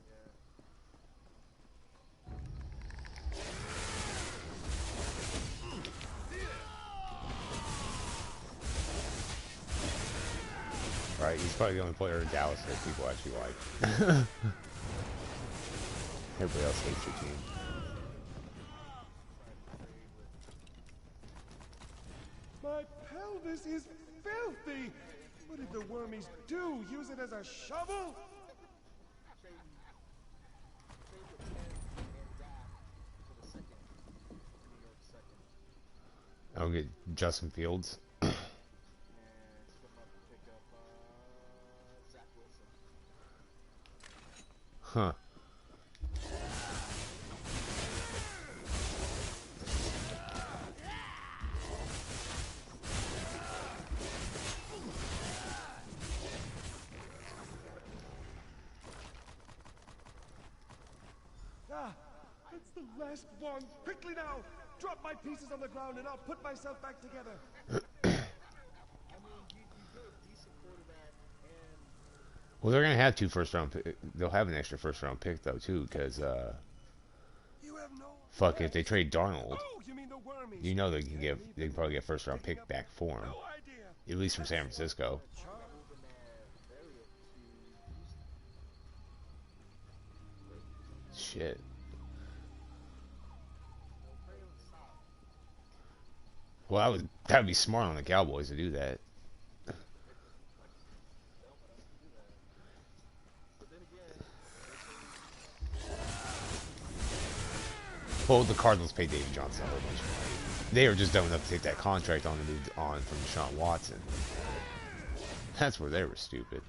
that, yeah. Right, he's probably the only player in Dallas that people actually like. Everybody else hates your team. My pelvis is filthy! What did the wormies do? Use it as a shovel? I'll get Justin Fields. Huh. That's the last one. Quickly now! Drop my pieces on the ground and I'll put myself back together. Well, they're gonna have 2 first-round. They'll have an extra first-round pick though too, because fuck, if they trade Darnold, you know they can probably get first-round pick back for him, at least from San Francisco. Shit. Well, that would be smart on the Cowboys to do that. Well, the Cardinals paid David Johnson a whole bunch of money. They were just dumb enough to take that contract on and moved on from Deshaun Watson. That's where they were stupid.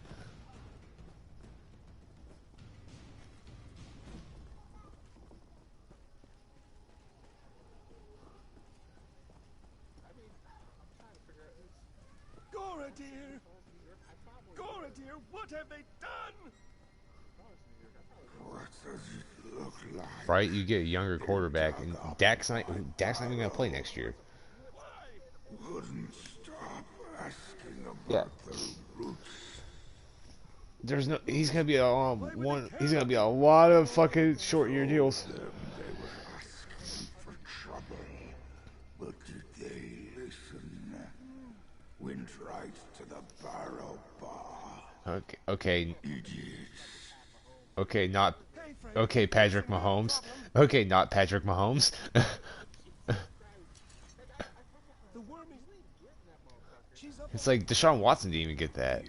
Dear, what have they done? What does it look like? Right, you get a younger quarterback, and Dak's not even gonna play next year. Wouldn't stop asking about the roots. There's no. He's gonna be He's gonna be a lot of fucking short-year deals. They were asking for trouble, but did they listen? Went right to the barrel bar. Okay. Idiots. Okay, not. Okay, Patrick Mahomes. Okay, not Patrick Mahomes. It's like Deshaun Watson didn't even get that.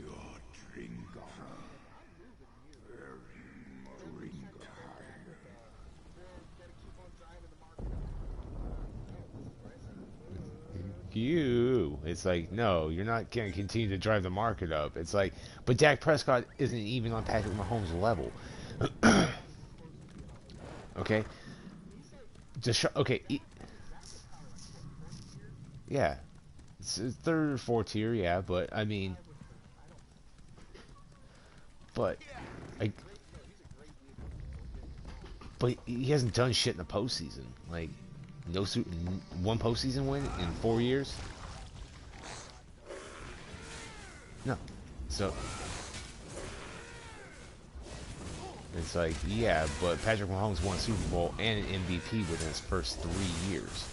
It's like, no, you're not going to continue to drive the market up. It's like, but Dak Prescott isn't even on Patrick Mahomes' level. Okay, okay, yeah, it's third or fourth tier, yeah, but I mean, but I, but he hasn't done shit in the postseason. Like, no one postseason win in 4 years. No, so it's like, yeah, but Patrick Mahomes won a Super Bowl and an MVP within his first 3 years.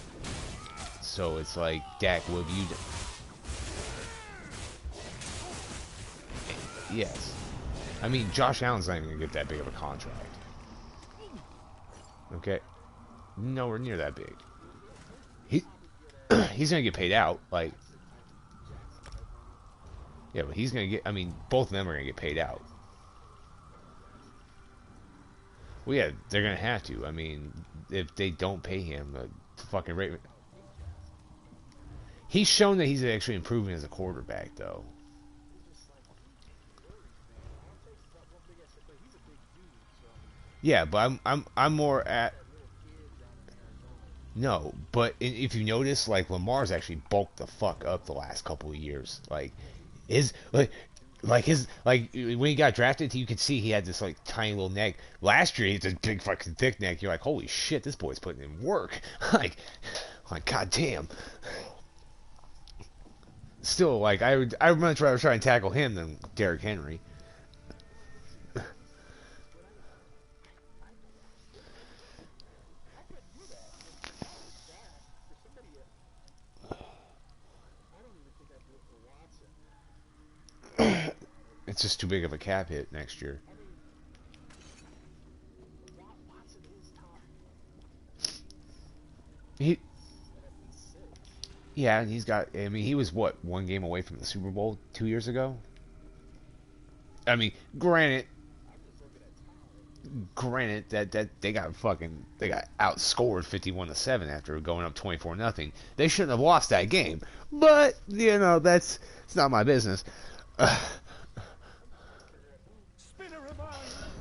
So it's like, Dak, what have you done? Yes. I mean, Josh Allen's not even going to get that big of a contract. Okay? Nowhere near that big. He, he's going to get paid out. Like, yeah, but he's going to get, I mean, both of them are going to get paid out. Well, yeah, they're going to have to. I mean, if they don't pay him, the fucking rate. He's shown that he's actually improving as a quarterback, though. Yeah, but I'm more at. No, but if you notice, like, Lamar's actually bulked the fuck up the last couple of years. Like, his when he got drafted, you could see he had this like tiny little neck. Last year, he had this big fucking thick neck. You're like, holy shit, this boy's putting in work. like goddamn. Still, like, I'd much rather try and tackle him than Derrick Henry. It's just too big of a cap hit next year. Yeah, and he's got. I mean, he was what, one game away from the Super Bowl 2 years ago. I mean, granted that they got outscored 51-7 after going up 24-0. They shouldn't have lost that game, but it's not my business. Spinner, am I?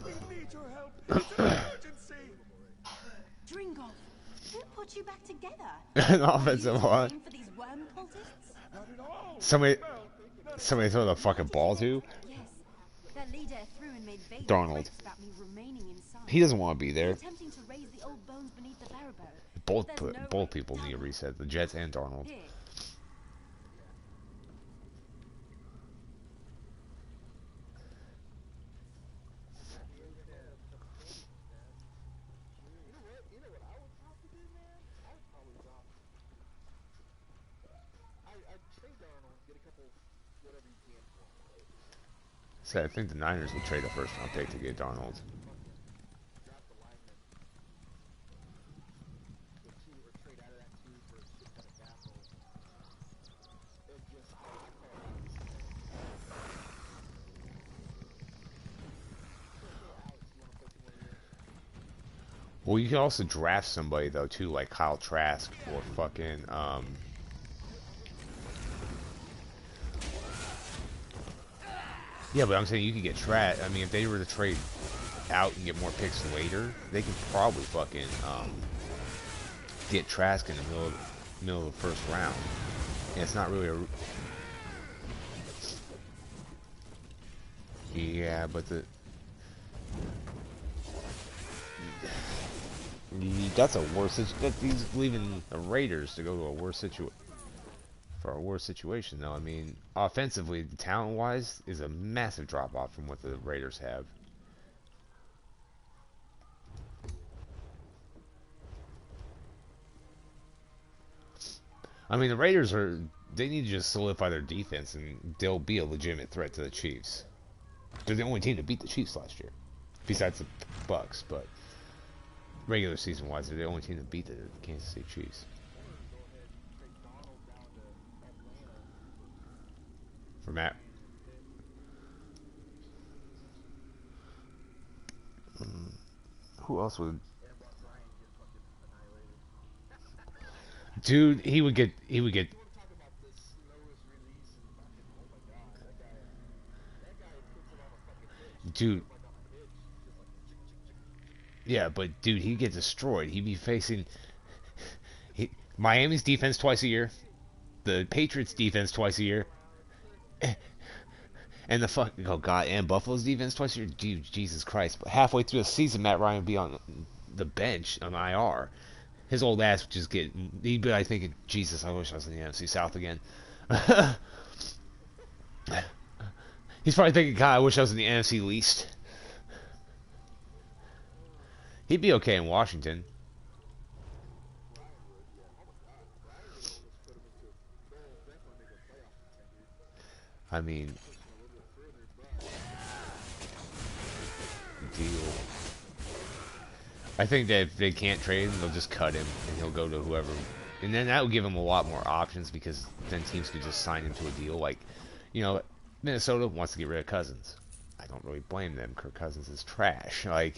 We need your help. It's an emergency. Dringoff, who put you back together? An offensive line. For these worm cultists? Not at all. Somebody throw the fucking ball to Yes. Their leader threw and made vague Darnold. threats about me remaining inside. He doesn't want to be there. Attempting to raise the old bones beneath the barrow. Both people need a reset. The Jets and Darnold. Here. So I think the Niners would trade a first round pick to get Darnold. Well, you can also draft somebody though too, like Kyle Trask or fucking Yeah, but I'm saying you could get Trask. I mean, if they were to trade out and get more picks later, they could probably fucking get Trask in the middle of the first round. And it's not really a. Yeah, but that's a worse. He's leaving the Raiders to go to a worse situation. For a worse situation, though. I mean, offensively, talent-wise, is a massive drop-off from what the Raiders have. I mean, the Raiders they need to just solidify their defense, and they'll be a legitimate threat to the Chiefs. They're the only team to beat the Chiefs last year, besides the Bucks, but regular season-wise, they're the only team to beat the Kansas City Chiefs. For Matt. Who else would? Dude, he would get. Dude. Yeah, but dude, he'd get destroyed. He'd be facing Miami's defense twice a year, the Patriots defense twice a year, and and Buffalo's defense twice a year. Dude, Jesus Christ! But halfway through the season, Matt Ryan would be on the bench on IR. His old ass would just he'd be like thinking, Jesus, I wish I was in the NFC South again. He's probably thinking, God, I wish I was in the NFC least. He'd be okay in Washington. I mean, deal. I think that if they can't trade him, they'll just cut him, and he'll go to whoever. And then that would give him a lot more options, because then teams could just sign him to a deal. Like, Minnesota wants to get rid of Cousins. I don't really blame them. Kirk Cousins is trash. Like,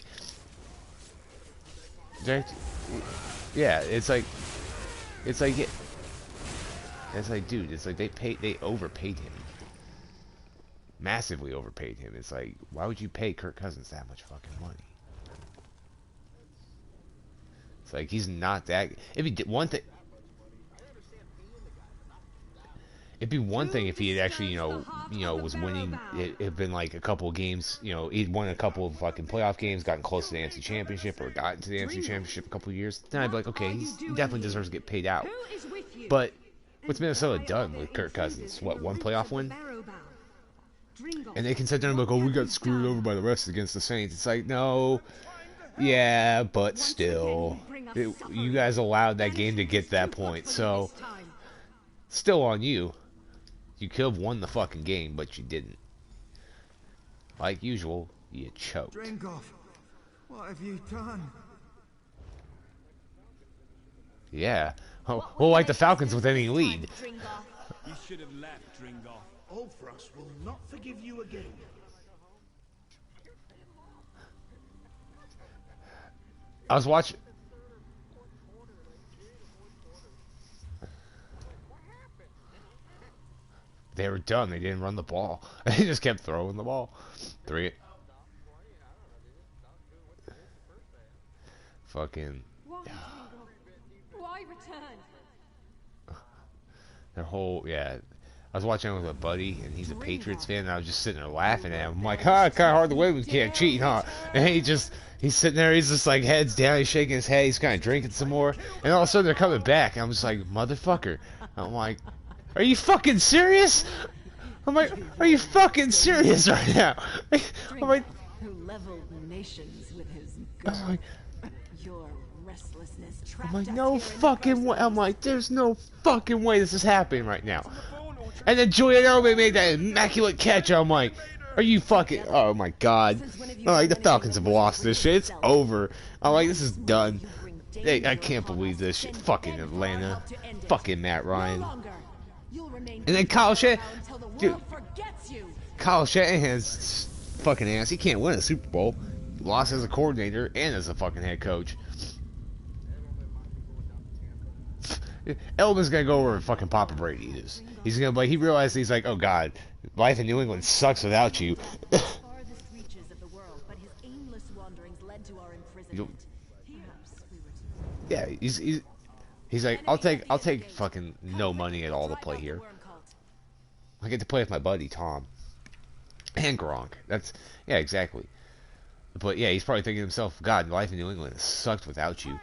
yeah, it's like, dude, it's like they overpaid him. Massively overpaid him. It's like, why would you pay Kirk Cousins that much fucking money? It's like, he's not that. If he did one thing, it'd be one thing if he had actually, was winning. It had been like a couple of games, he'd won a couple of fucking playoff games, gotten close to the NFC Championship, or gotten to the NFC Championship a couple of years. Then I'd be like, okay, he definitely deserves to get paid out. But what's Minnesota done with Kirk Cousins? What, one playoff win? And they can sit there and be like, oh, we got screwed over by the refs against the Saints. It's like, no, yeah, but still, you guys allowed that game to get that point, so still on you. You could have won the fucking game, but you didn't. Like usual, you choked. Drinkoff, what have you done? Yeah. Oh, well, like the Falcons with any lead. You should have left, Dringoff. All for us will not forgive you again. I was watching. They were done. They didn't run the ball. They just kept throwing the ball. Fucking. Why return? Their whole, yeah. I was watching it with a buddy, and he's a Patriots fan, and I was just sitting there laughing at him. I'm like, kind of hard to win when you can't cheat, huh? And he's sitting there, he's just like heads down, he's shaking his head, he's kind of drinking some more, and all of a sudden they're coming back, and I'm just like, motherfucker. I'm like, are you fucking serious? I'm like, are you fucking serious right now? I'm like, who leveled nations with his gun. Your restlessness trapped I'm like, us no here in fucking way. prison. I'm like, there's no fucking way this is happening right now. And then Julian Edelman made that immaculate catch. I'm like, are you fucking? Oh my god. I'm like, the Falcons have lost this shit. It's over. I'm like, this is done. Hey, I can't believe this shit. Fucking Atlanta. Fucking Matt Ryan. And then Kyle Shanahan. Dude, Kyle Shanahan's fucking ass. He can't win a Super Bowl. Lost as a coordinator and as a fucking head coach. Elvin's gonna go over and fucking Papa Brady is. He's gonna like, he realized, he's like, oh god, life in New England sucks without you. Farthest reaches of the world, but his aimless wanderings led to our imprisonment. Perhaps we were to... Yeah, he's like, I'll take fucking no money at all to play here. I get to play with my buddy Tom and Gronk. Yeah, exactly. But yeah, he's probably thinking to himself, God, life in New England has sucked without you.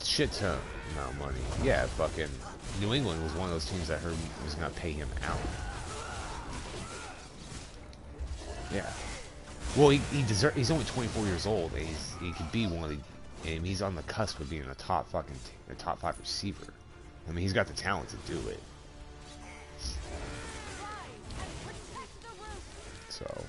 Shit ton amount of money. Yeah, fucking New England was one of those teams that heard was gonna pay him out. Yeah. Well, he's only 24 years old. And he could be one of the, and he's on the cusp of being a top 5 receiver. I mean, he's got the talent to do it. So.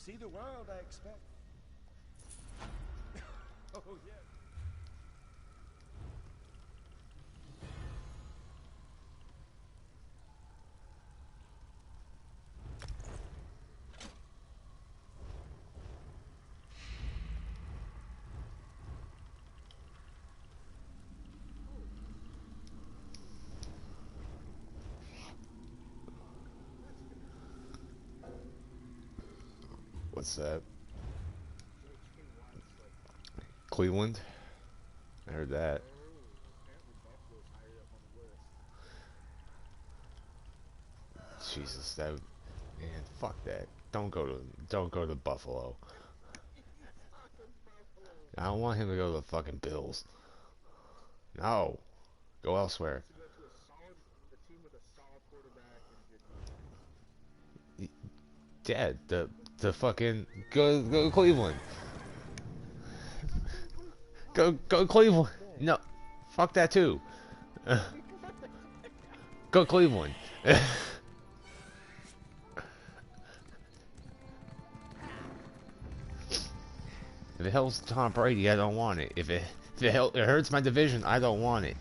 See the world, I expect. Oh, yeah. What's that? Cleveland? I heard that. Jesus, that man, fuck that. Don't go to Buffalo. I don't want him to go to the fucking Bills. No. Go elsewhere. Yeah, the fucking go to Cleveland. Go to Cleveland. No. Fuck that too. Go Cleveland. If it helps Tom Brady, I don't want it. If it hurts my division, I don't want it.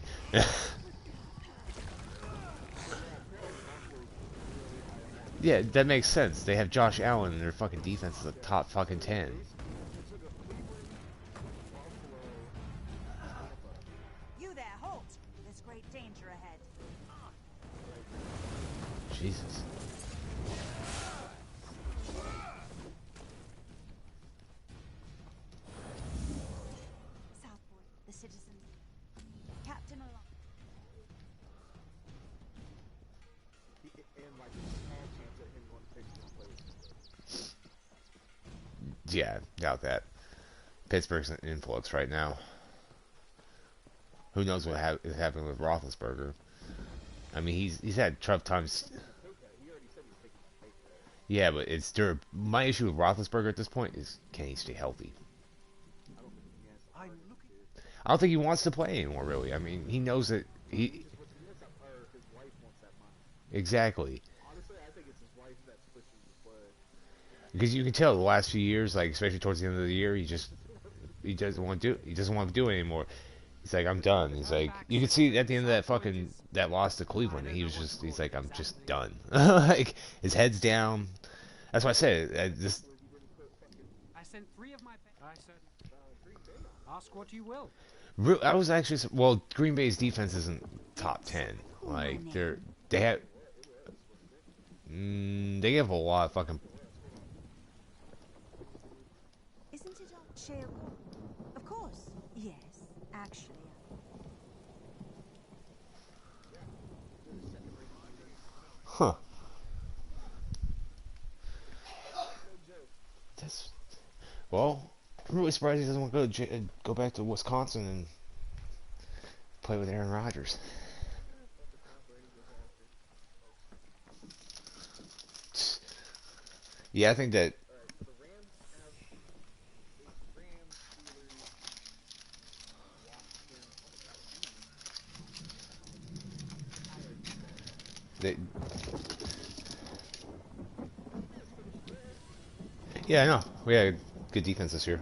Yeah, that makes sense. They have Josh Allen and their fucking defense is a top fucking 10. You there, halt! There's great danger ahead. Jesus. Southport, the citizen. Captain along. Yeah, doubt that. Pittsburgh's an influx right now. Who knows what is happening with Roethlisberger? I mean, he's had tough times. Yeah, but it's my issue with Roethlisberger at this point is, can he stay healthy? I don't think he wants to play anymore, really. I mean, he knows that he... Exactly. Because you can tell the last few years, like especially towards the end of the year, he doesn't want to do it anymore. He's like, I'm done. He's like, you can see at the end of that loss to Cleveland, he's like, I'm just done. Like his head's down. That's why I said I sent 3 of my. I said, ask what you will. I was actually Green Bay's defense isn't top 10. Like they have a lot of fucking. Isn't it on Shale? Of course. Yes, actually. Huh. I'm really surprised he doesn't want to go back to Wisconsin and play with Aaron Rodgers. Yeah, I think that. Yeah, I know. We had good defense this year.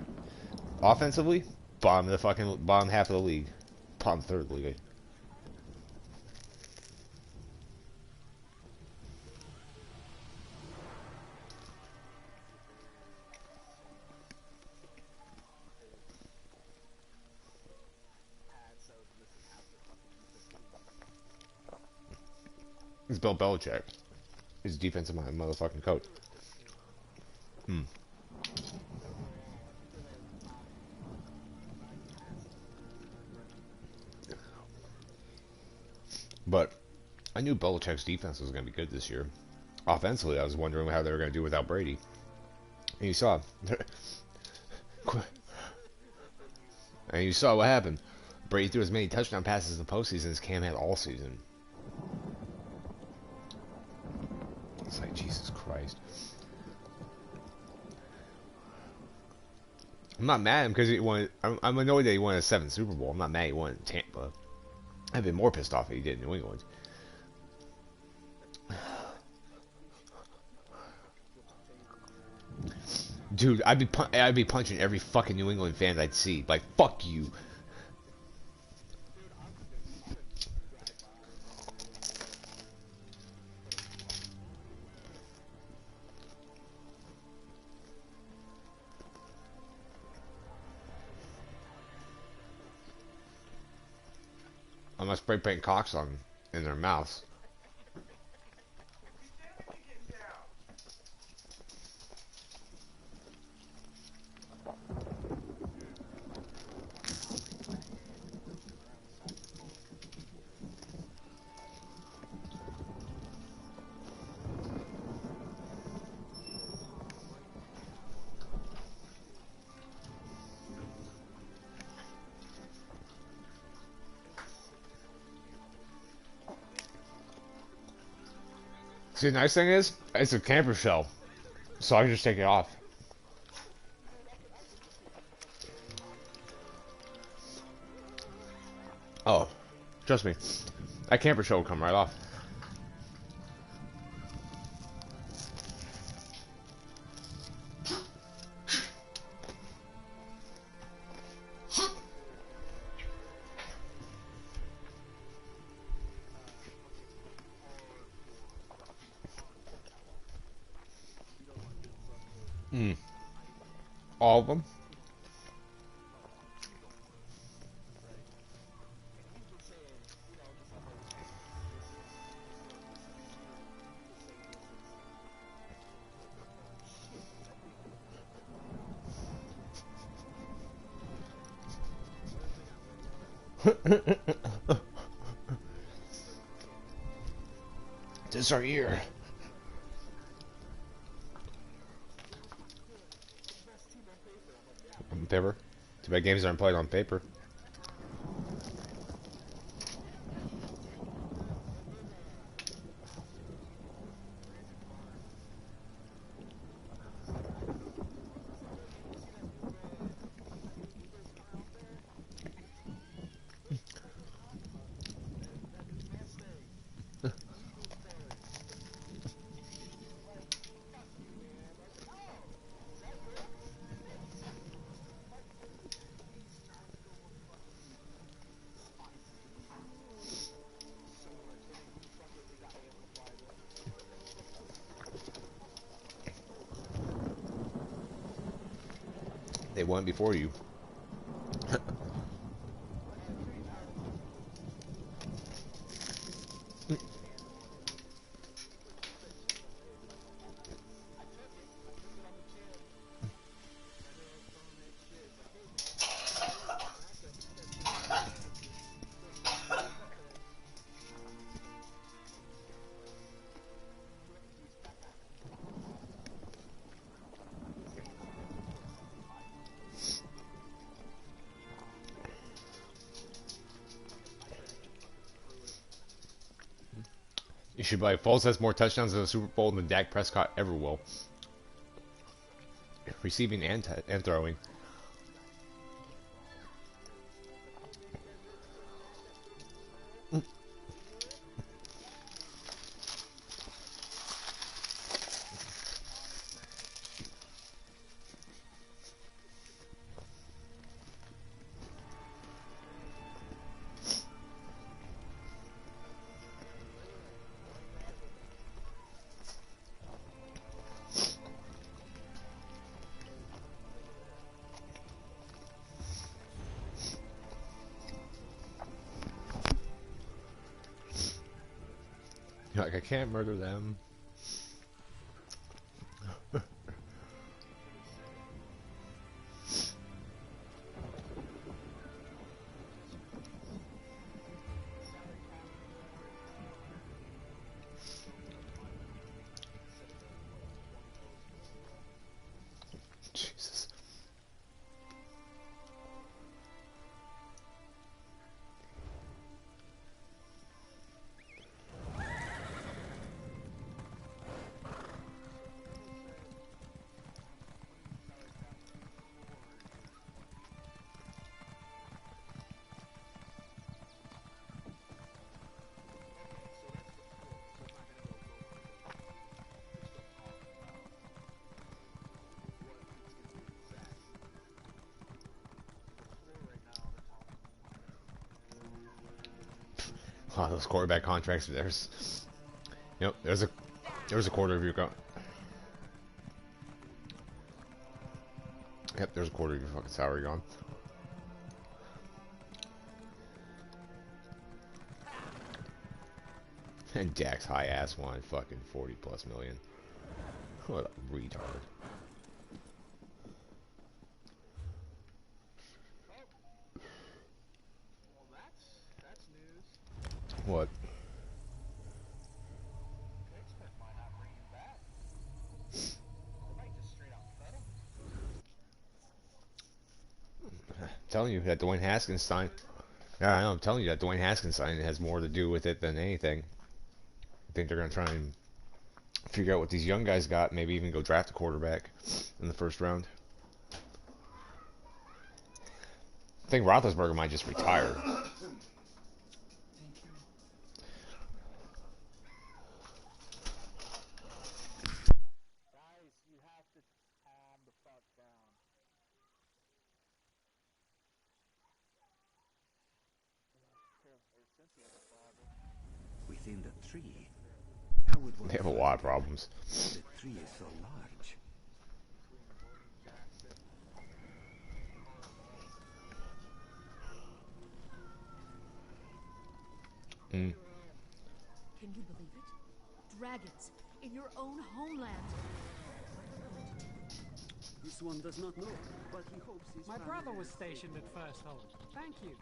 Offensively, bottom half of the league, bottom third of the league. It's Bill Belichick. He's defensive motherfucking coach. But I knew Belichick's defense was going to be good this year. Offensively, I was wondering how they were going to do without Brady. And you saw. And you saw what happened. Brady threw as many touchdown passes in the postseason as Cam had all season. It's like, Jesus Christ. I'm not mad at him because he won. I'm annoyed that he won a 7th Super Bowl. I'm not mad he won in Tampa. I've been more pissed off that he did in New England. Dude, I'd be punching every fucking New England fan I'd see. Like, fuck you. I'm gonna spray paint cocks on in their mouths. See, the nice thing is, it's a camper shell, so I can just take it off. Oh, trust me, that camper shell will come right off. All of them. This our year. On paper. Too bad games aren't played on paper. They won before you. You should buy. Foles has more touchdowns in the Super Bowl than Dak Prescott ever will. Receiving and throwing. You're like, I can't murder them. Jesus. Wow, those quarterback contracts. Yep. There's a quarter of your Yep. There's a quarter of your fucking salary gone. And Jack's high ass wanted fucking 40+ million. What a retard. Well, that's news. What? X-Men might not bring him back. They might just straight out cut him. I'm telling you that Dwayne Haskins signed. Yeah, I know. I'm telling you that Dwayne Haskins signing has more to do with it than anything. I think they're gonna try and figure out what these young guys got. Maybe even go draft a quarterback in the first round. I think Roethlisberger might just retire. Guys, you have to calm the fuck down. Within the tree? How would one They have a find lot of it? problems. The tree is so large. Mm. Can you believe it? Dragons in your own homeland. This one does not know, but he hopes his My brother was stationed at First Home. Thank you.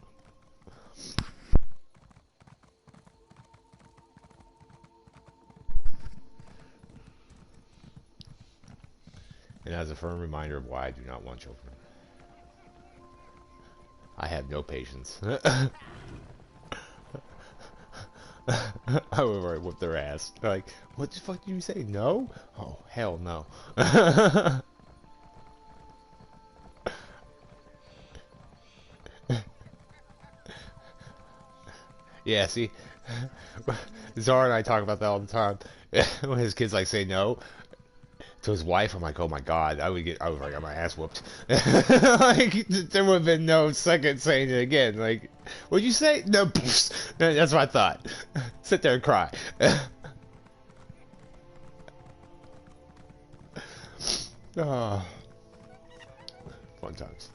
And as a firm reminder of why I do not want children. I have no patience. I would already whip their ass. They're like, what the fuck did you say? No? Oh, hell no. Yeah, see? Zara and I talk about that all the time. When his kids like say no to his wife, I'm like, oh my god, I would like, got my ass whooped. Like, there would have been no second saying it again. Like, what'd you say? No, that's what I thought. Sit there and cry. Oh. Fun times.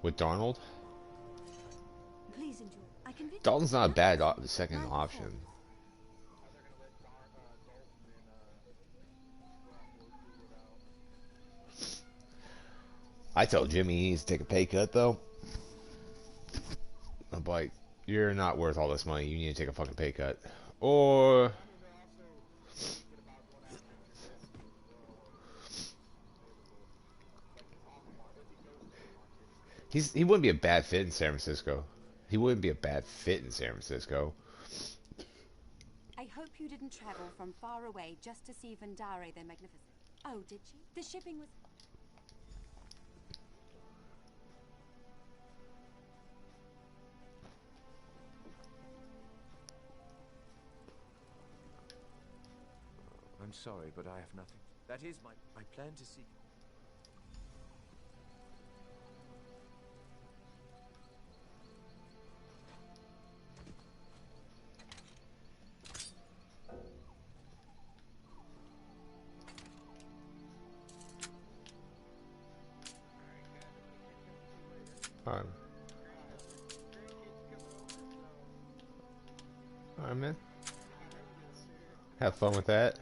With Darnold? Please enjoy. I can video Dalton's not a you. bad second option. I tell Jimmy he needs to take a pay cut, though. I'm like, you're not worth all this money. You need to take a fucking pay cut. Or... he wouldn't be a bad fit in San Francisco. He wouldn't be a bad fit in San Francisco. I hope you didn't travel from far away just to see Vendare the Magnificent. Oh, did you? The shipping was... I'm sorry, but I have nothing. That is my plan to see. Alright. Alright, man. Have fun with that.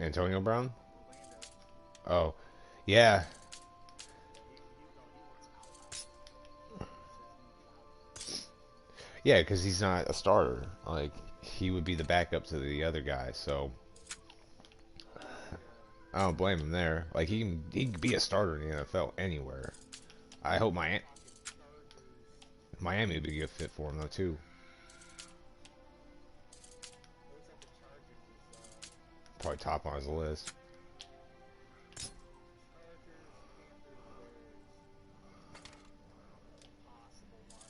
Antonio Brown? Oh, yeah. Yeah, because he's not a starter. Like, he would be the backup to the other guy, so... I don't blame him there. Like, he can be a starter in the NFL anywhere. I hope Miami would be a good fit for him, though, too. Probably top on his list. Chargers, Panthers, Bears. Possible one.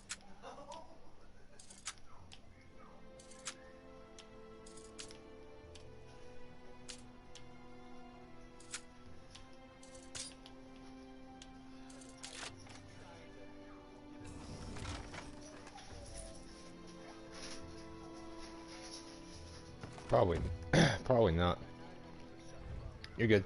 Probably, probably not. You're good.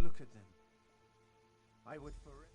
Look at them. I would forever.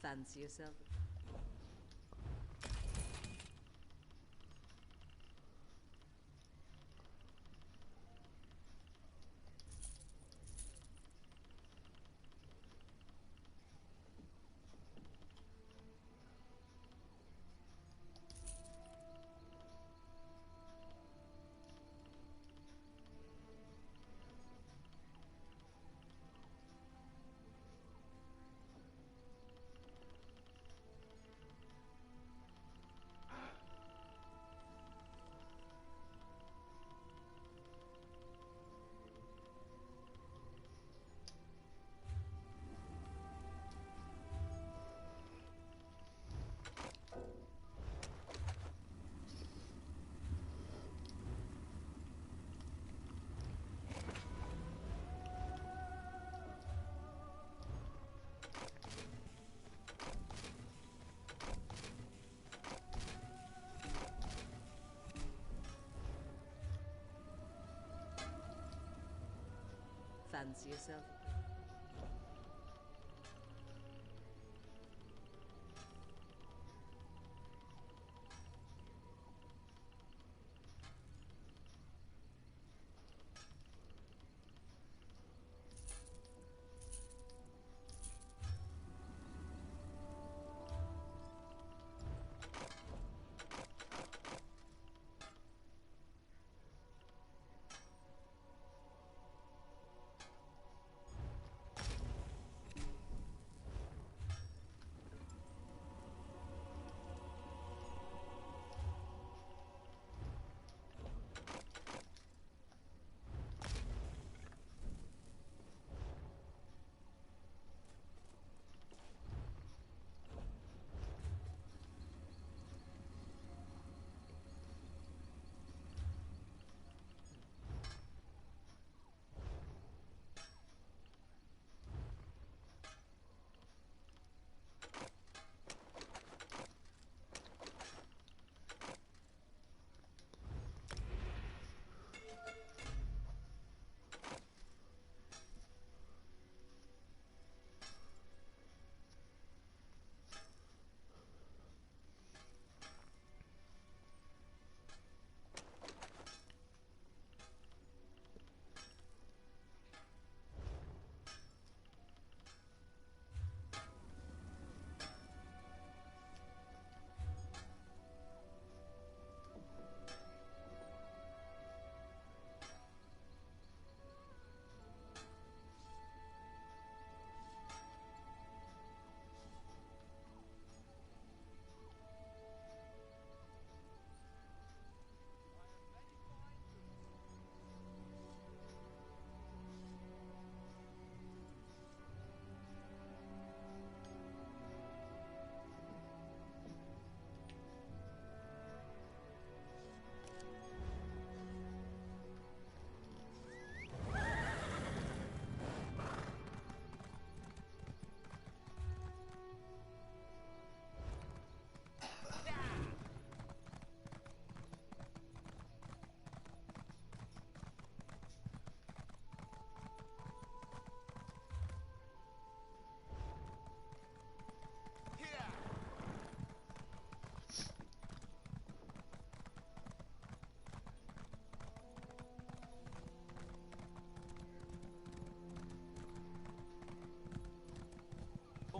Fancy yourself. Fancy yourself.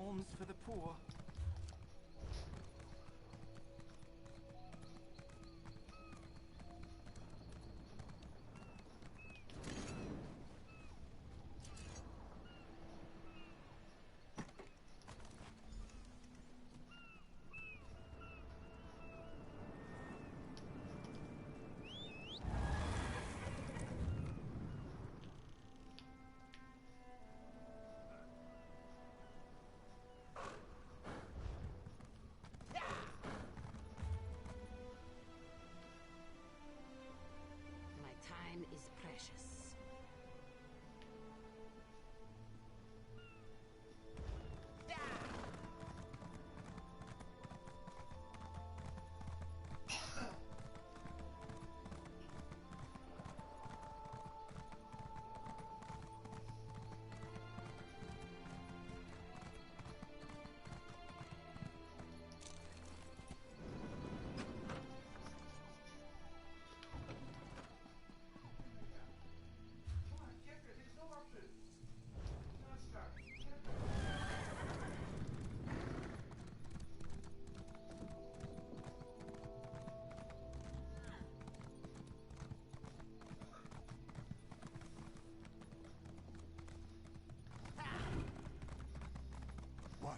alms for the poor. My time is precious. What?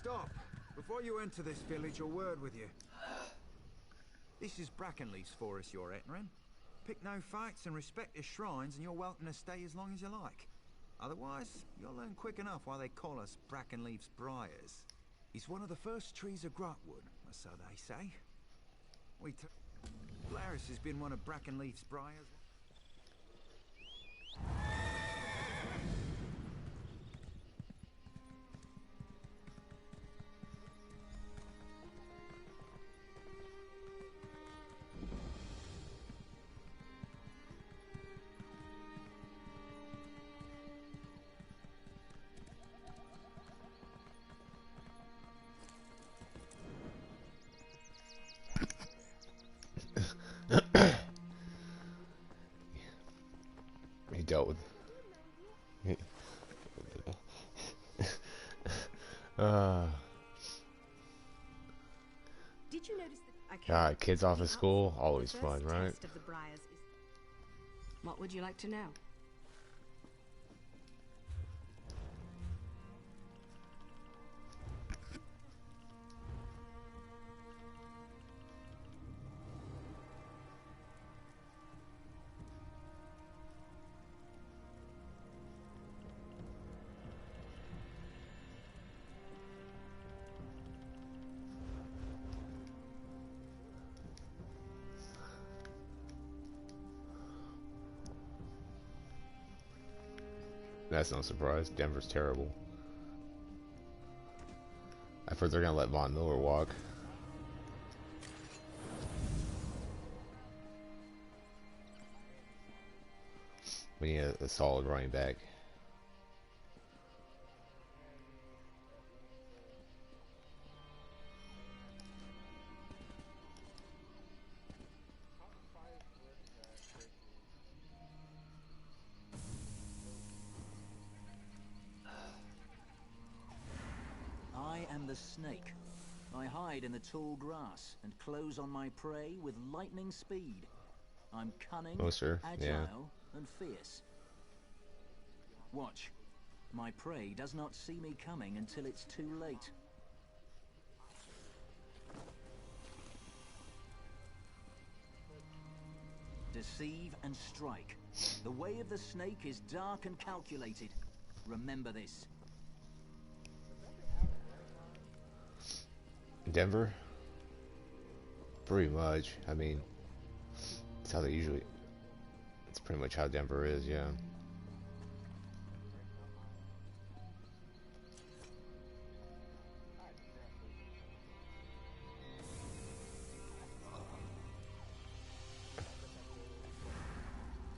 Stop! Before you enter this village, a word with you. This is Brackenleaf's forest you're entering. Pick no fights and respect the shrines, and you're welcome to stay as long as you like. Otherwise, you'll learn quick enough why they call us Brackenleaf's Briars. He's one of the first trees of Grotwood, or so they say. Laris has been one of Brackenleaf's Briars. He dealt with. Did you notice that? God, kids off of school, always fun, right? Of the Briars is... What would you like to know? That's no surprise. Denver's terrible. I heard they're gonna let Von Miller walk. We need a solid running back. the snake. I hide in the tall grass and close on my prey with lightning speed. I'm cunning, agile, and fierce. Watch. My prey does not see me coming until it's too late. Deceive and strike. The way of the snake is dark and calculated. Remember this. Denver? Pretty much. I mean, it's how they usually... It's pretty much how Denver is, yeah.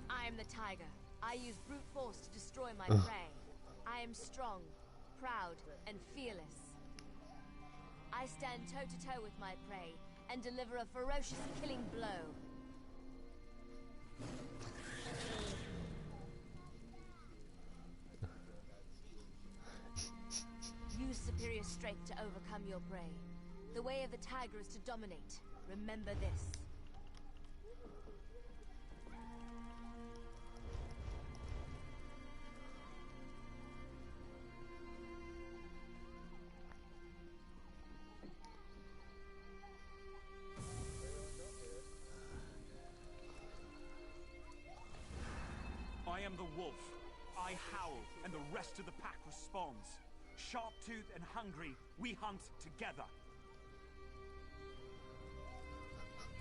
I am the tiger. I use brute force to destroy my prey. I am strong, proud, and fearless. I stand toe-to-toe with my prey and deliver a ferocious killing blow. Use superior strength to overcome your prey. The way of the tiger is to dominate. Remember this. I am the wolf. I howl, and the rest of the pack responds. Sharp-toothed and hungry, we hunt together.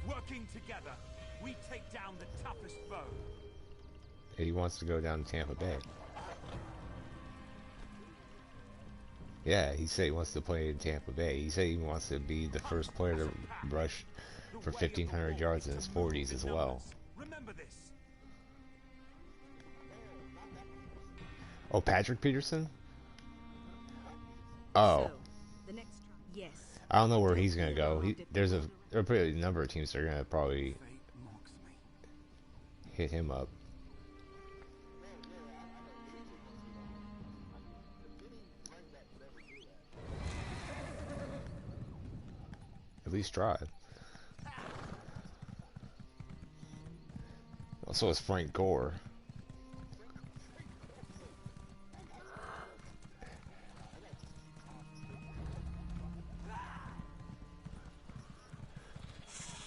Working together, we take down the toughest foe. He wants to go down to Tampa Bay. Yeah, he said he wants to play in Tampa Bay. He said he wants to be the first player to rush for 1,500 yards in his 40s as well. Remember this. Oh, Patrick Peterson? Oh. The next, yes. I don't know where he's gonna go. There are probably a number of teams that are gonna probably hit him up. At least try. Also, it's Frank Gore.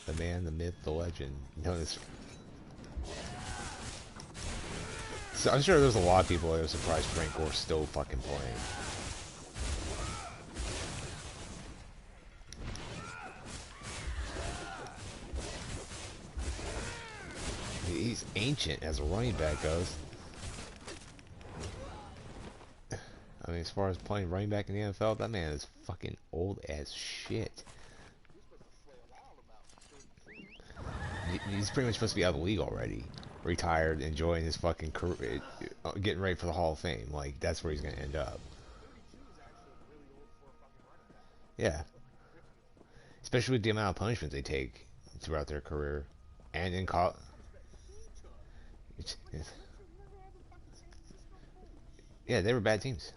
The man, the myth, the legend. Known as... So I'm sure there's a lot of people that are surprised Frank Gore's still fucking playing. He's ancient as a running back goes. I mean, as far as playing running back in the NFL, that man is fucking old as shit. He's pretty much supposed to be out of the league already. Retired, enjoying his fucking career, getting ready for the Hall of Fame. Like, that's where he's going to end up. Yeah. Especially with the amount of punishment they take throughout their career. And in college. Yeah, they were bad teams.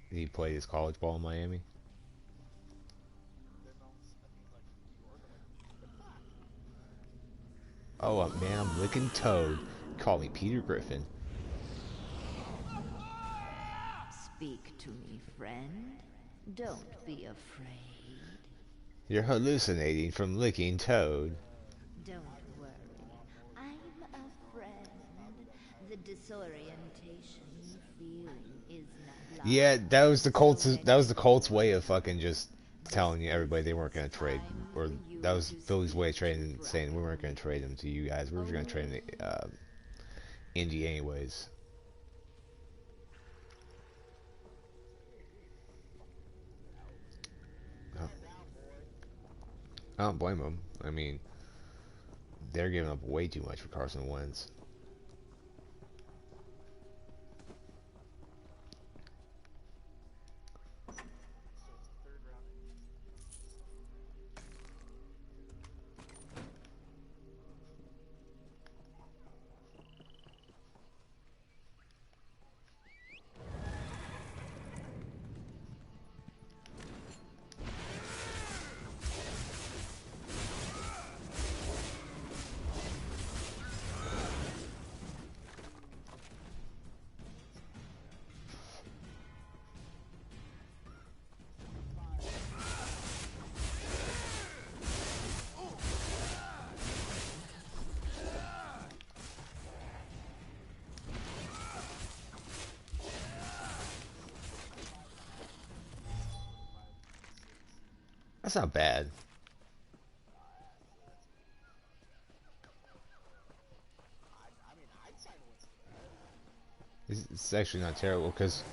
He played his college ball in Miami. Oh man, I'm licking toad. Call me Peter Griffin. Speak to me, friend. Don't be afraid. You're hallucinating from licking toad. Don't worry. I'm a friend. The disorientation feeling is not lying. Yeah, that was the Colts. That was the Colts' way of fucking just telling you everybody they weren't going to trade, or that was Philly's way of trading, saying we weren't going to trade them to you guys. We were going to trade them to Indy anyways. I don't blame them. I mean, they're giving up way too much for Carson Wentz. That's not bad. It's actually not terrible because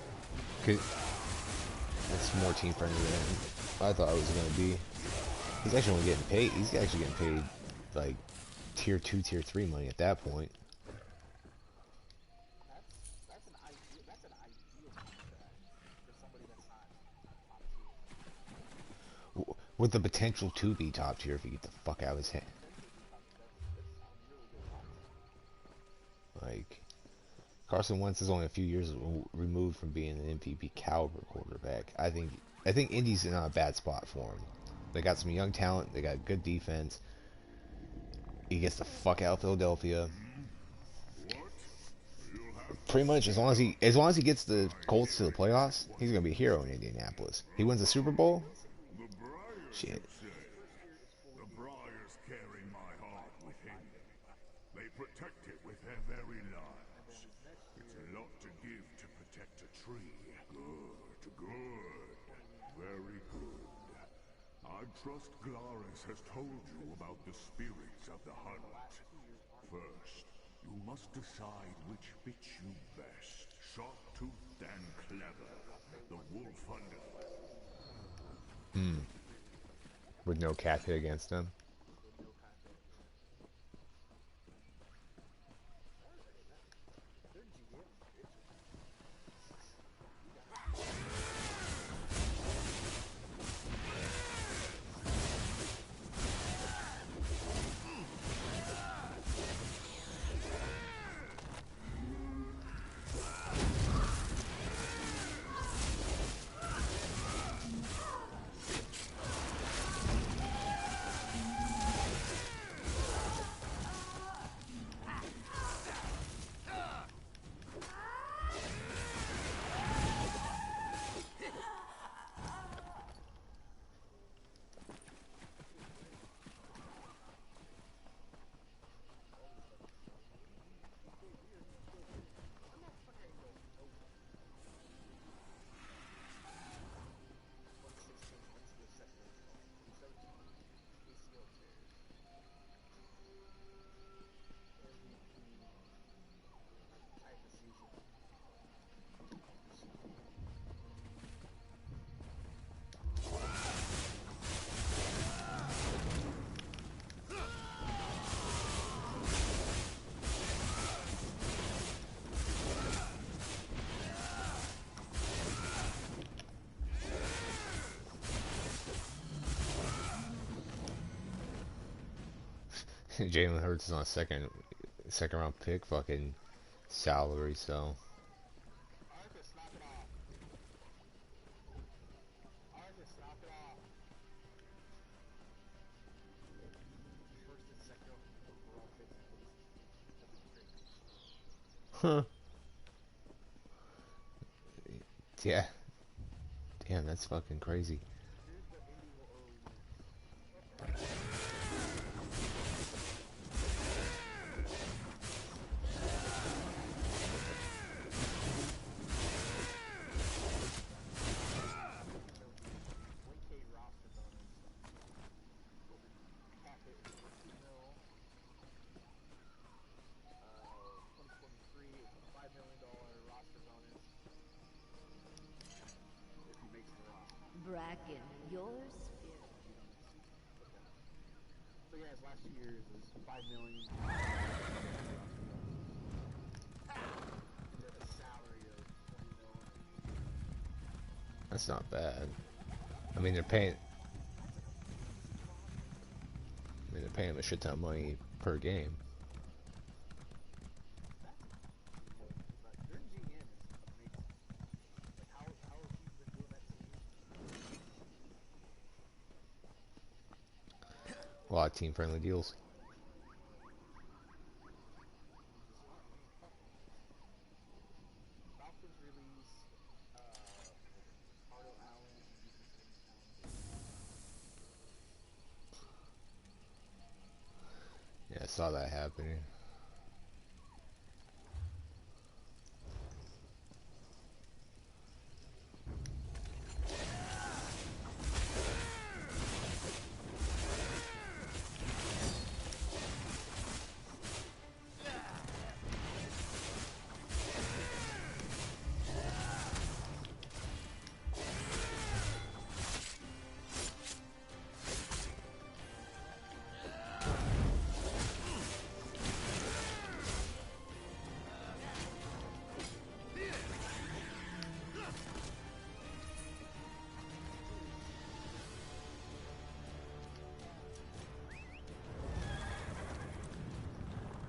it's more team friendly than I thought it was going to be. He's actually only getting paid. He's actually getting paid like tier 2, tier 3 money at that point. That's an ideal contract for somebody that's not top tier. With the potential to be top tier if he get the fuck out of his hand. Like, Carson Wentz is only a few years removed from being an MVP caliber quarterback. I think Indy's in a bad spot for him. They got some young talent. They got good defense. He gets the fuck out of Philadelphia. Pretty much, as long as he gets the Colts to the playoffs, he's gonna be a hero in Indianapolis. He wins the Super Bowl. Shit. The Briars carry my heart within them. They protect it with their very lives. It's a lot to give to protect a tree. Good. Very good. I trust Glaris has told you about the spirits of the hunt. First, you must decide which fits you best. Sharp-toothed and clever. The wolf hunter. With no Capt hit against him. Jalen Hurts is on a second round pick fucking salary, so huh. Yeah. Damn, that's fucking crazy. Bracken, yours? So yeah, his last 2 years is 5 million. And then a salary of 20 million. That's not bad. I mean, they're paying him a shit ton of money per game. A lot of team-friendly deals. Yeah, I saw that happening.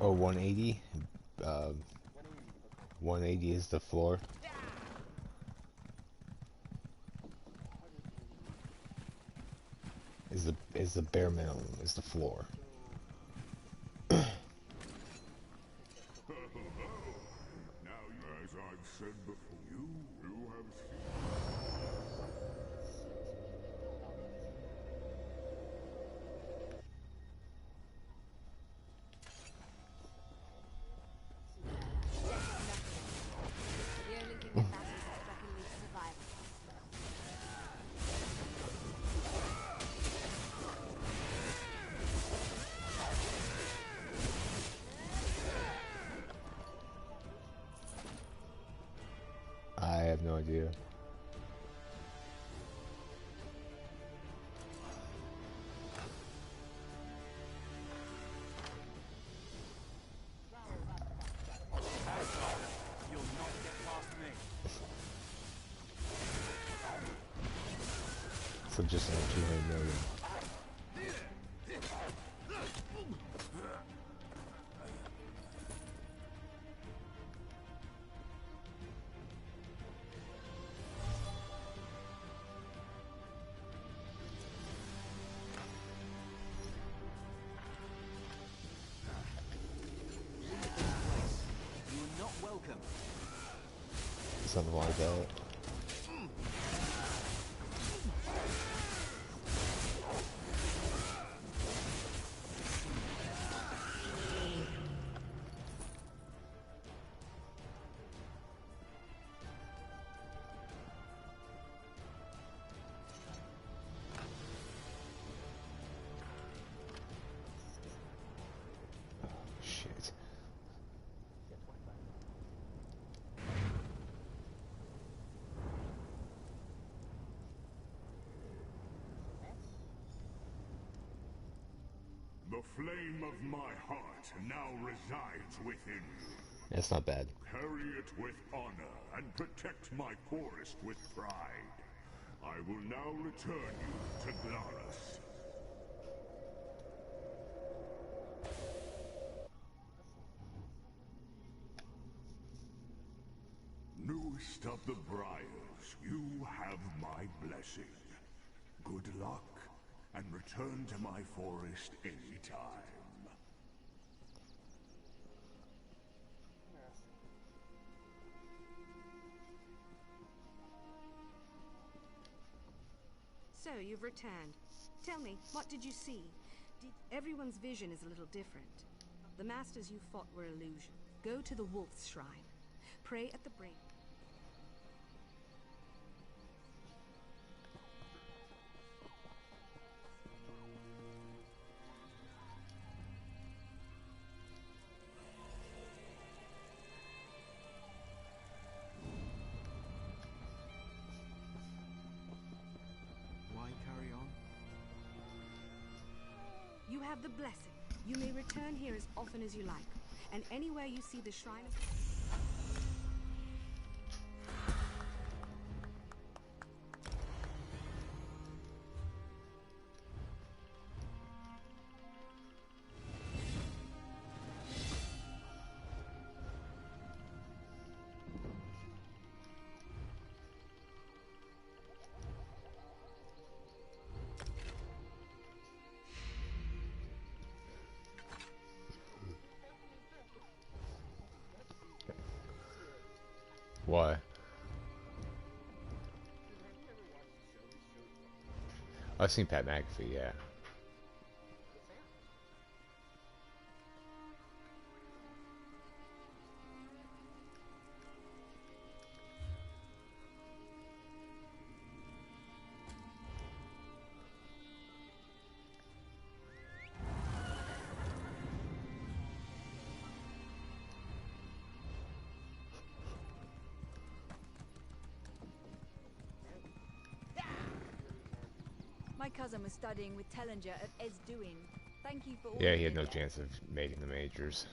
Oh, 180. 180 is the floor. Is the bare minimum, is the floor. Now, as I've said before, you have seen. The only thing that matters is Breckenridge's survival. I have no idea. You'll not get past me. So just like 200 million. You're not welcome. Something like that. Shit. The flame of my heart now resides within you. That's not bad. Carry it with honor and protect my forest with pride. I will now return you to Glarus. Newest of the Briars, you have my blessing. Good luck, and return to my forest anytime. So, you've returned. Tell me, what did you see? Everyone's vision is a little different. The masters you fought were illusion. Go to the Wolf's Shrine. Pray at the brink. Why carry on? You have the blessing. You may return here as often as you like. And anywhere you see the shrine of... Why? I've seen Pat McAfee, yeah. My cousin was studying with Tellinger at Esduin. Thank you for all Yeah, you he had did no there. chance of making the majors.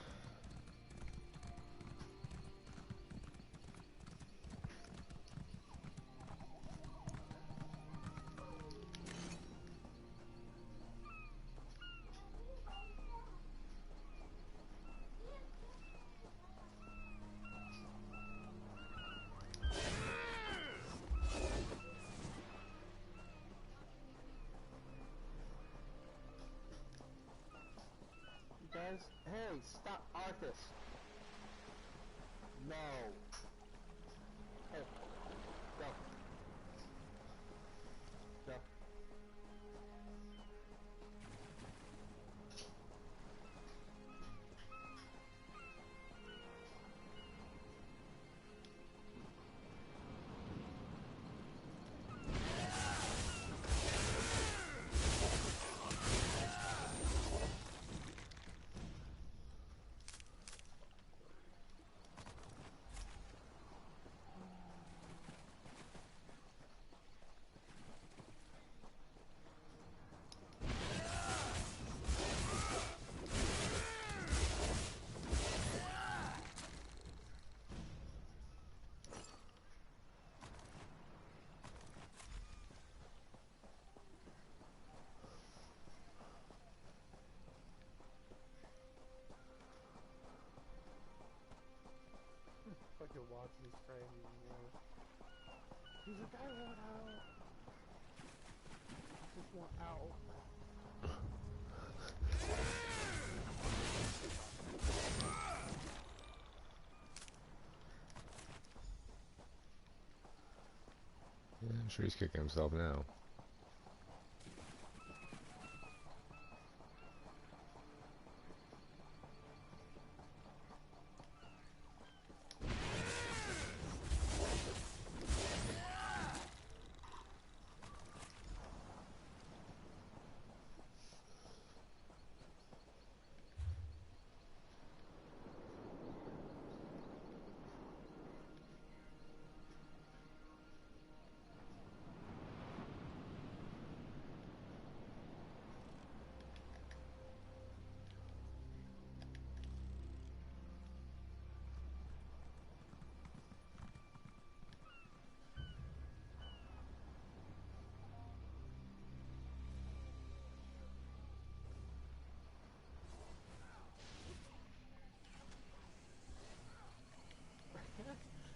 hands. Hey, stop, Arthas. No. Hey, go. Go. Fucking watching these crazy, man. He's like, I want out. I just want out. Yeah, I'm sure he's kicking himself now.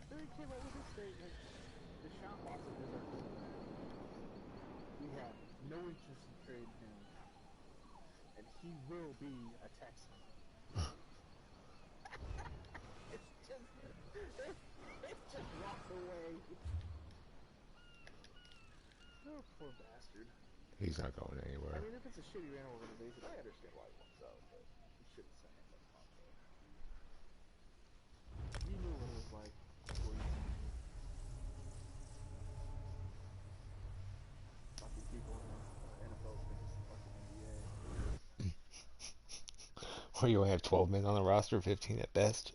Then he came up with this statement. The shop boss of Wizards. We have no interest in trading him. And he will be a Texan. It's just walked away. Oh, poor bastard. He's not going anywhere. I mean, if it's a shitty ran organization, I understand why he wants out, but he should have sent him a combo. You knew what it was like before you fucking people in the NFL think it's the fucking NBA. Or you only have 12 men on the roster, 15 at best.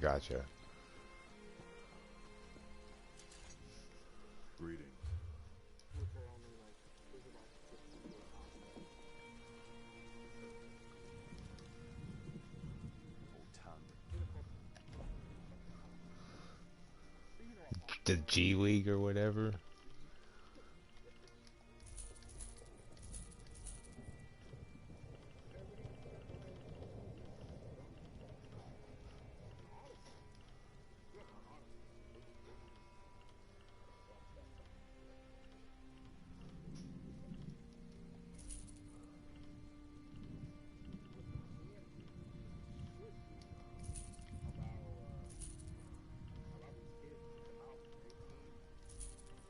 Gotcha. Greetings. The G League or whatever.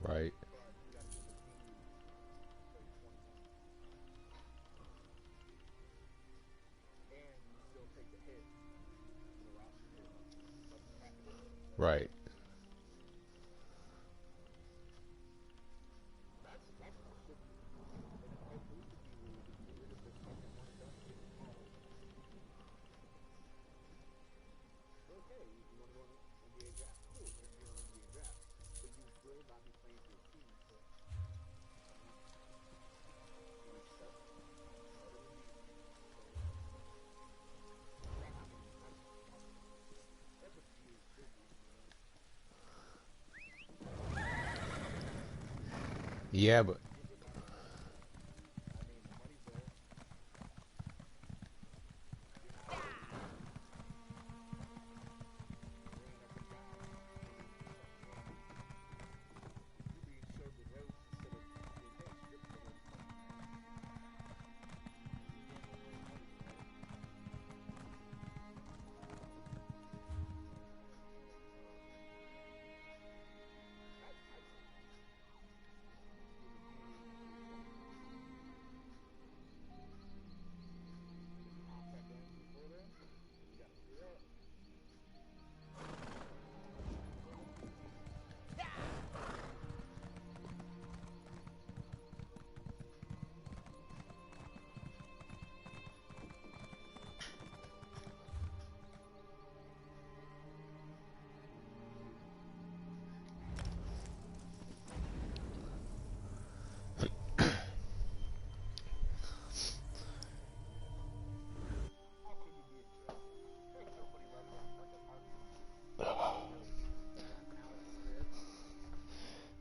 Right. Right. Yeah, but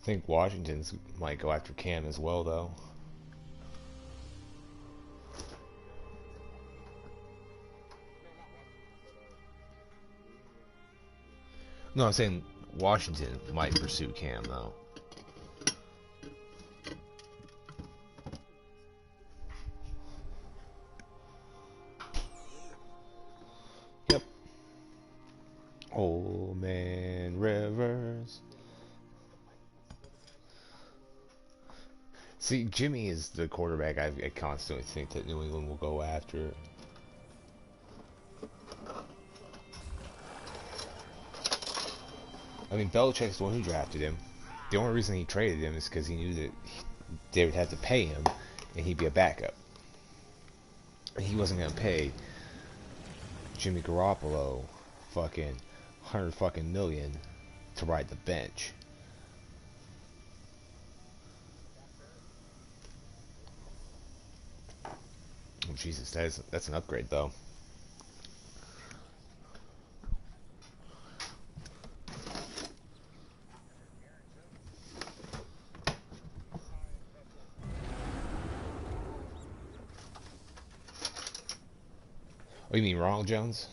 I think Washington's might go after Cam as well, though. No, I'm saying Washington might pursue Cam, though. Yep. Old Man Rivers. See, Jimmy is the quarterback I constantly think that New England will go after. I mean, Belichick's the one who drafted him. The only reason he traded him is because he knew that they would have to pay him, and he'd be a backup. He wasn't gonna pay Jimmy Garoppolo fucking $100 million to ride the bench. Oh, Jesus, that's an upgrade though. Oh, you mean Ronald Jones?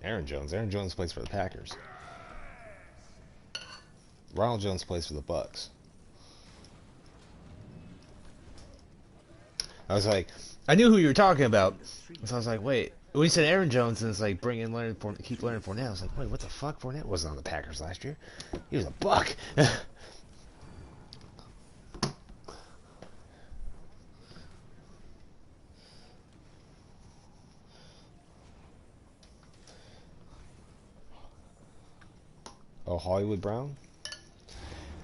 Aaron Jones. Aaron Jones plays for the Packers. Ronald Jones plays for the Bucks. I was like, I knew who you were talking about. So I was like, wait. When you said Aaron Jones, and it's like, bring in Leonard Fournette, keep Leonard Fournette. I was like, wait, what the fuck? Fournette wasn't on the Packers last year. He was a Buck. Oh, Hollywood Brown?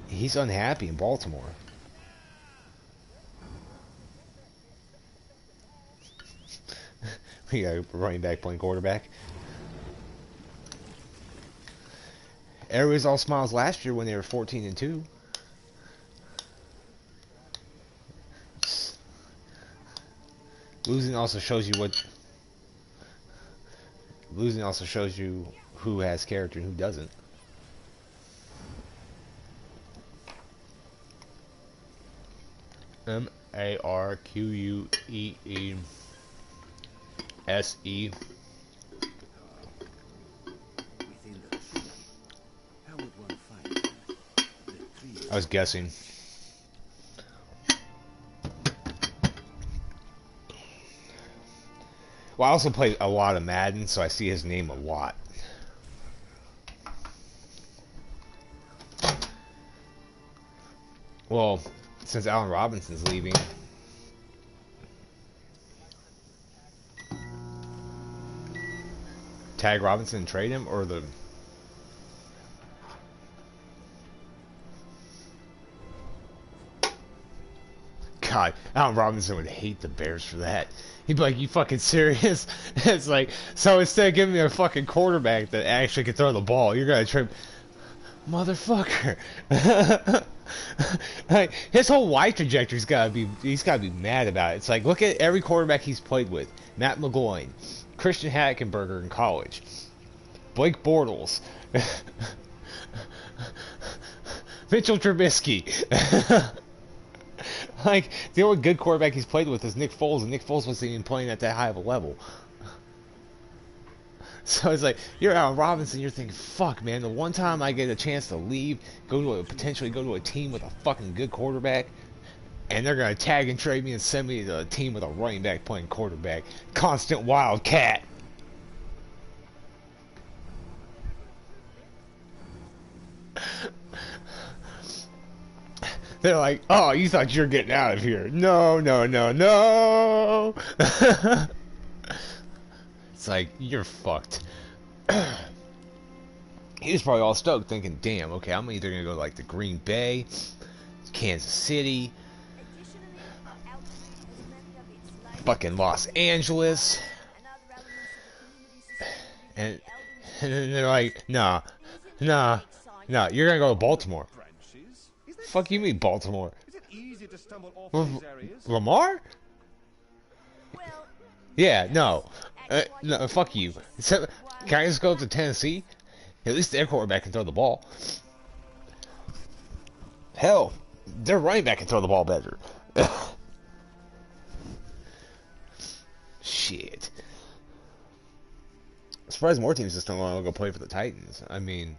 He's unhappy in Baltimore. We got a running back playing quarterback. Everybody's all smiles last year when they were 14-2. Losing also shows you what. Losing also shows you who has character and who doesn't. Marqueese. I was guessing. Well, I also play a lot of Madden, so I see his name a lot. Well, since Allen Robinson's leaving. Tag Robinson and trade him, or the... God, Allen Robinson would hate the Bears for that. He'd be like, you fucking serious? It's like, so instead of giving me a fucking quarterback that actually can throw the ball, you're gonna trade... Motherfucker. Like, his whole life trajectory's gotta be, he's gotta be mad about it. It's like, look at every quarterback he's played with. Matt McGloin, Christian Hackenberger in college, Blake Bortles, Mitchell Trubisky. Like, the only good quarterback he's played with is Nick Foles, and Nick Foles wasn't even playing at that high of a level. So it's like, you're Allen Robinson, you're thinking, fuck, man, the one time I get a chance to leave, potentially go to a team with a fucking good quarterback, and they're going to tag and trade me and send me to a team with a running back playing quarterback. Constant wildcat. They're like, oh, you thought you were getting out of here. No, no, no, no. It's like, you're fucked. He was probably all stoked thinking, damn, okay, I'm either going to go like to Green Bay, Kansas City, fucking Los Angeles. And then they're like, nah, you're going to go to Baltimore. Fuck you mean Baltimore? Lamar? Yeah, no. No, fuck you. Can I just go to Tennessee? At least their quarterback can throw the ball. Hell, their running back can throw the ball better. Shit. I'm surprised more teams just don't want to go play for the Titans. I mean,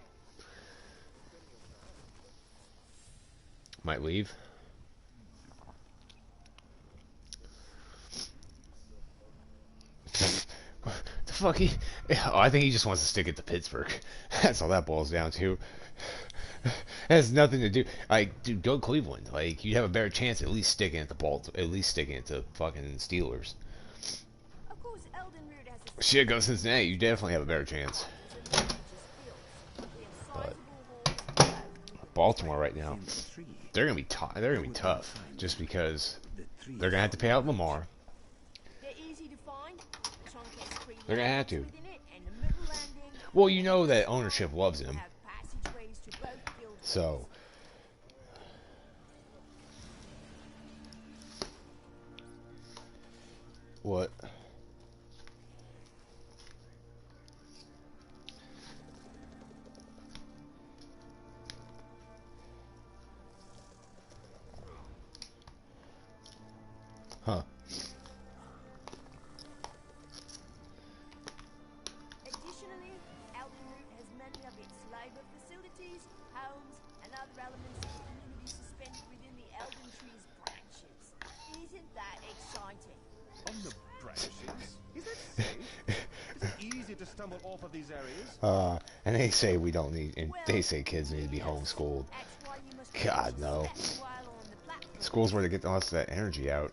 might leave. The fuck he? Oh, I think he just wants to stick it to Pittsburgh. That's all that boils down to. It has nothing to do. Like, dude, go Cleveland. Like, you'd have a better chance at least sticking it to Baltimore, at least sticking it to fucking Steelers. Shit, go Cincinnati. You definitely have a better chance. But Baltimore right now, they're gonna be they're gonna be tough, just because they're gonna have to pay out Lamar. They're gonna have to. Well, you know that ownership loves him. So. What? Huh. Additionally, Elden Root has many of its labor facilities, homes, and other elements of the community suspended within the Elden Tree's branches. Isn't that exciting? On the branches? Is that safe? Is it easy to stumble off of these areas? And they say we don't need, and they say kids need to be homeschooled. God, no. School's where they get all that energy out.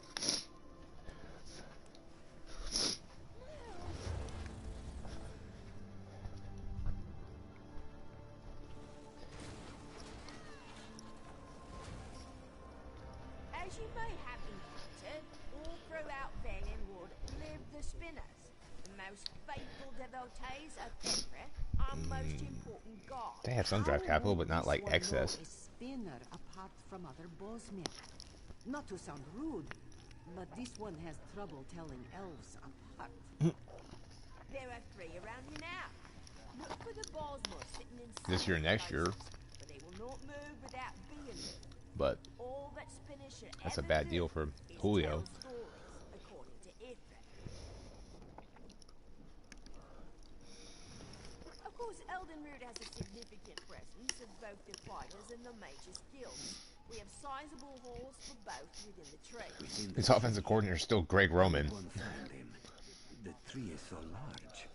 As you may have encountered, all throughout Valenwood live the Spinners, the most faithful devotees of Fenrir, our most important god. They have some drive capital, but not like excess. Spinner apart from other bowsmen. Not to sound rude, but this one has trouble telling elves apart. There are 3 around you now. Look for the Bosmore sitting inside. This year, next year. But they will not move without being moved. But All that Spinners should that's a ever bad do deal for is Julio. tell stories, according to Ithra. Of course, Elden Root has a significant presence of both the fighters and the mages guilds. We have sizable halls for both within the tree. His offensive coordinator is still Greg Roman. The tree is so large.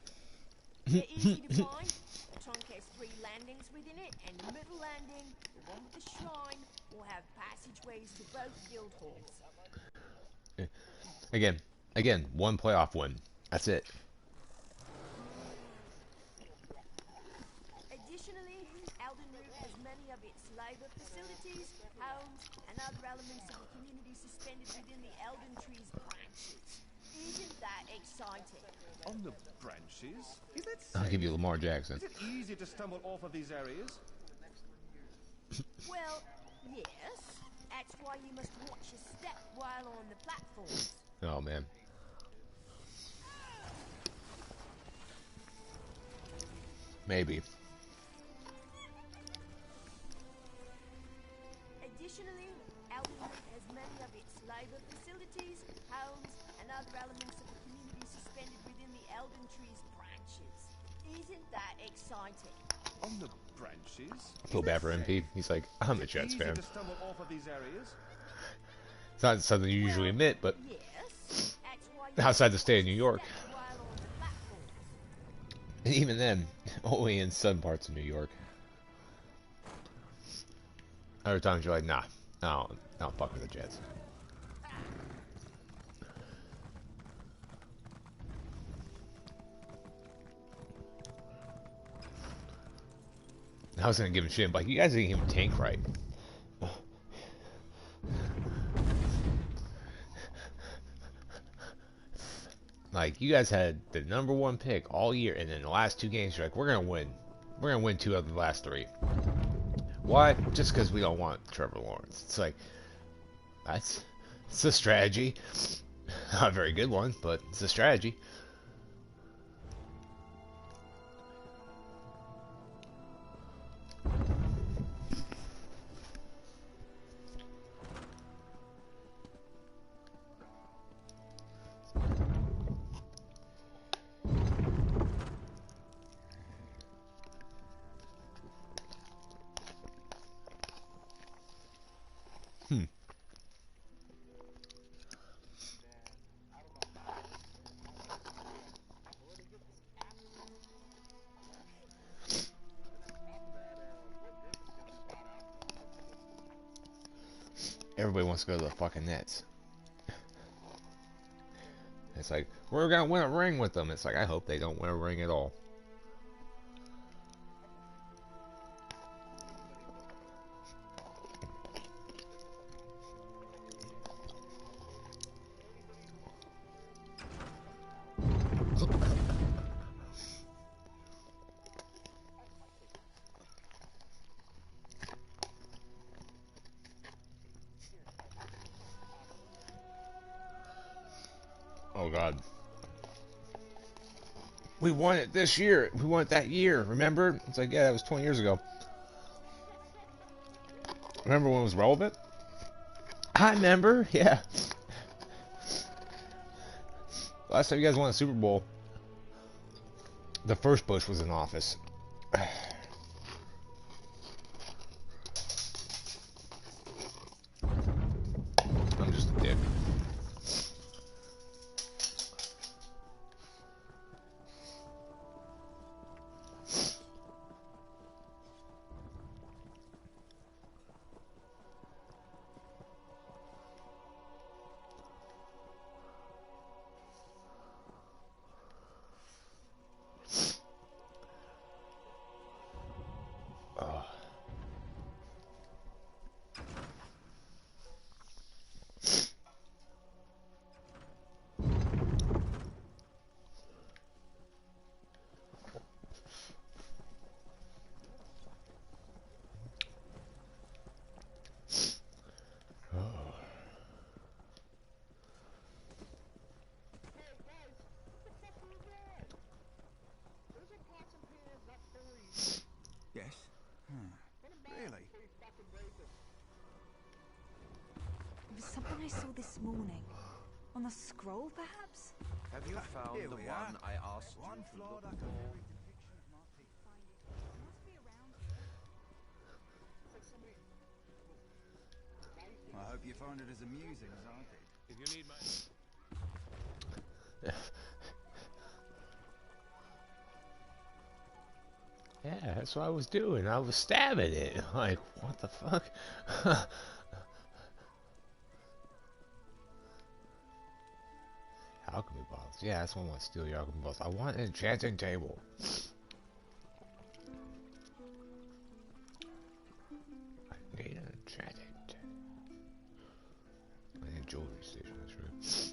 They're easy to find. The trunk has 3 landings within it, and the middle landing, the one with the shrine, will have passageways to both guild halls. Again, one playoff win. That's it. Additionally, Elden Root has many of its labor facilities, homes, and other elements of the community suspended within the Elden Tree's branches. Isn't that exciting? On the branches? Is that safe? I'll give you Lamar Jackson. Is it easy to stumble off of these areas? Well, yes. That's why you must watch your step while on the platforms. Oh man. Maybe. Additionally, Elden Root has many of its labor facilities, homes, and other elements of the community suspended within the Elden Tree's branches. Isn't that exciting? On the branches? I feel bad for MP. He's like, I'm a Jets fan. To stumble off of these areas? It's not something you usually admit, but Yes. That's why outside the state of New York. step while on the platforms. And even then, only in some parts of New York. Other times you're like, nah, I don't fuck with the Jets. I was gonna give him shit, but you guys didn't give him tank right. Like, you guys had the #1 pick all year, and then the last 2 games, you're like, we're gonna win. We're gonna win 2 out of the last 3. Why? Just because we don't want Trevor Lawrence. It's like, it's a strategy. Not a very good one, but it's a strategy. Everybody wants to go to the fucking Nets. It's like, we're gonna win a ring with them. It's like, I hope they don't win a ring at all. Oh God. We won it this year. We won it that year. Remember? It's like, yeah, that was 20 years ago. Remember when it was relevant? I remember. Yeah. Last time you guys won a Super Bowl, the first Bush was in office. I'm just a dick. Yes? Really? It was something I saw this morning. On the scroll, perhaps? Have you found Here the we one are. I asked One you to flawed look after for? every depiction of my people. I hope you find it as amusing as I did. If you need my... Yeah, that's what I was doing. I was stabbing it. Like, what the fuck? Alchemy bottles. Yeah, that's one I want to steal your alchemy bottles. I want an enchanting table. I need an enchanting table. I need a jewelry station, that's right.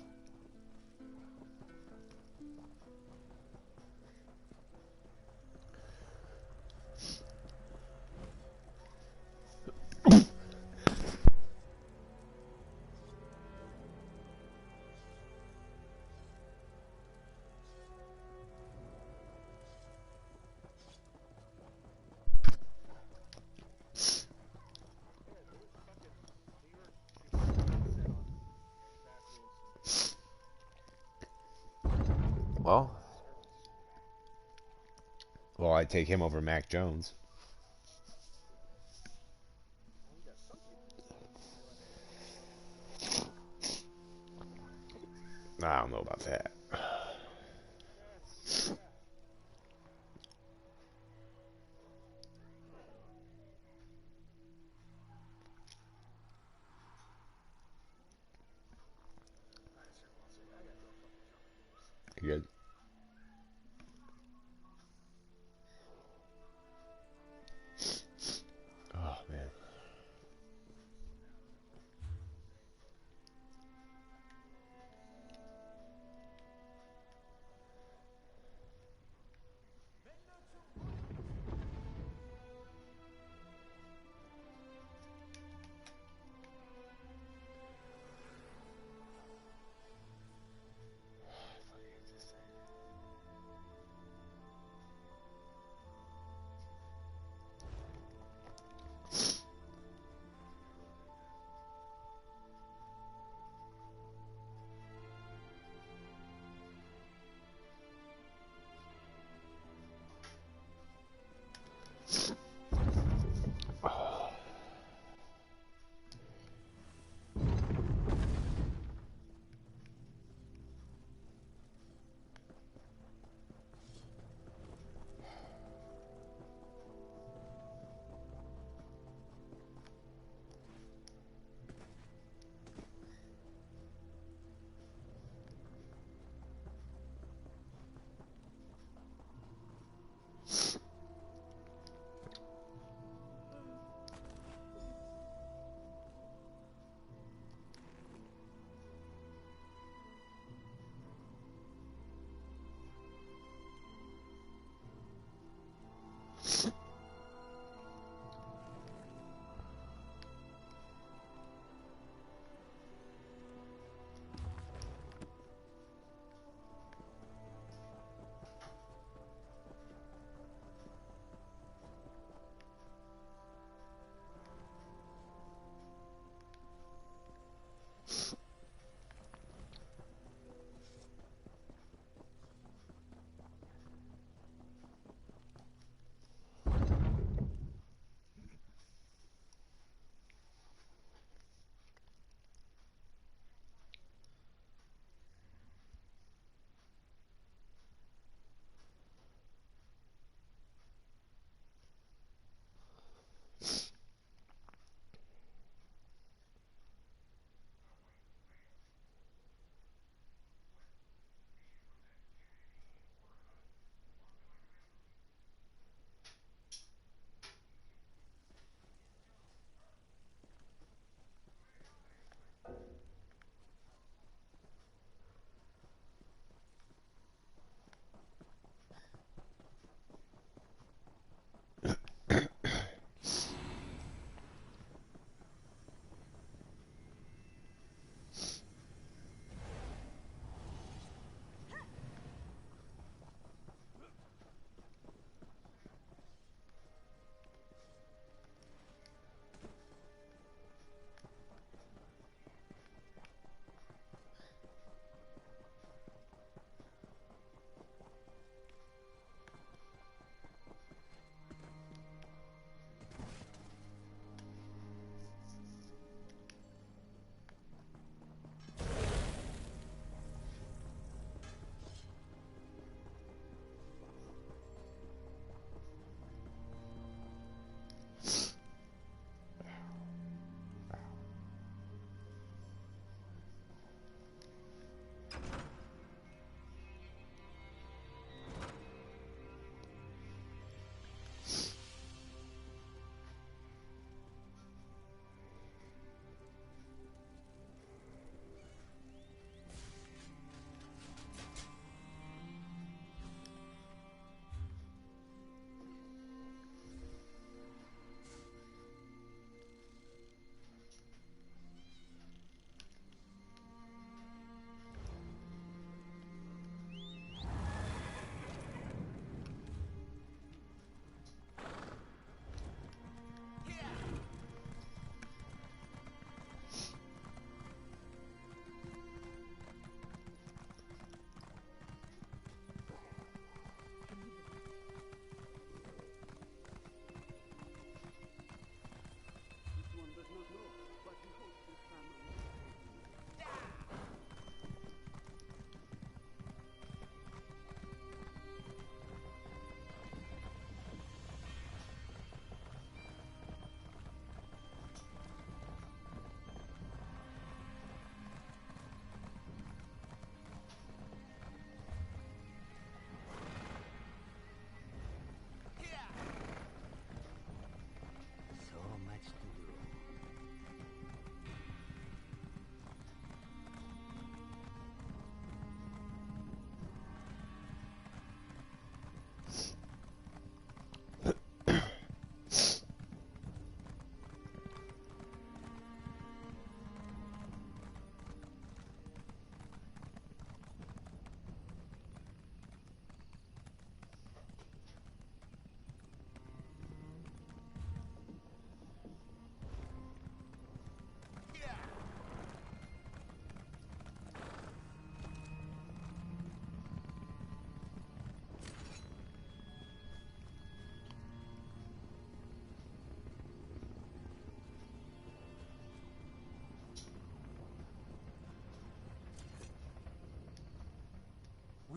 Well, I'd take him over Mac Jones. I don't know about that. You good? Oh, man.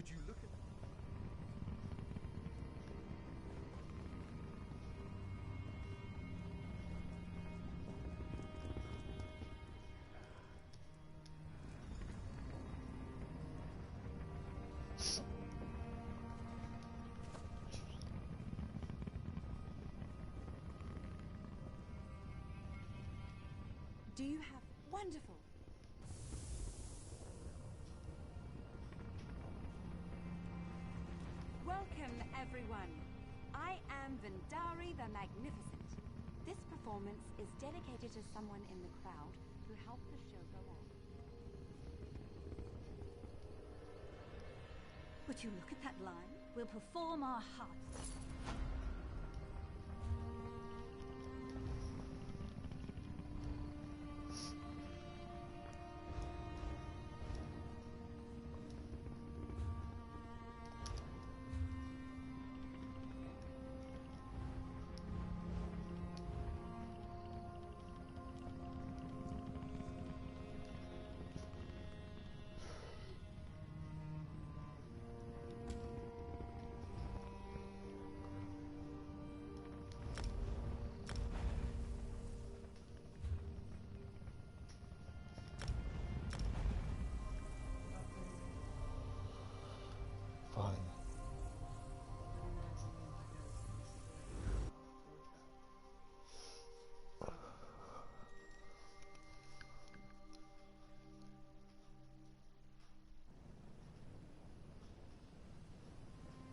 Would you look at... Do you have... Wonderful! Welcome, everyone. I am Vendari the Magnificent. This performance is dedicated to someone in the crowd who helped the show go on. Would you look at that line? We'll perform our hearts.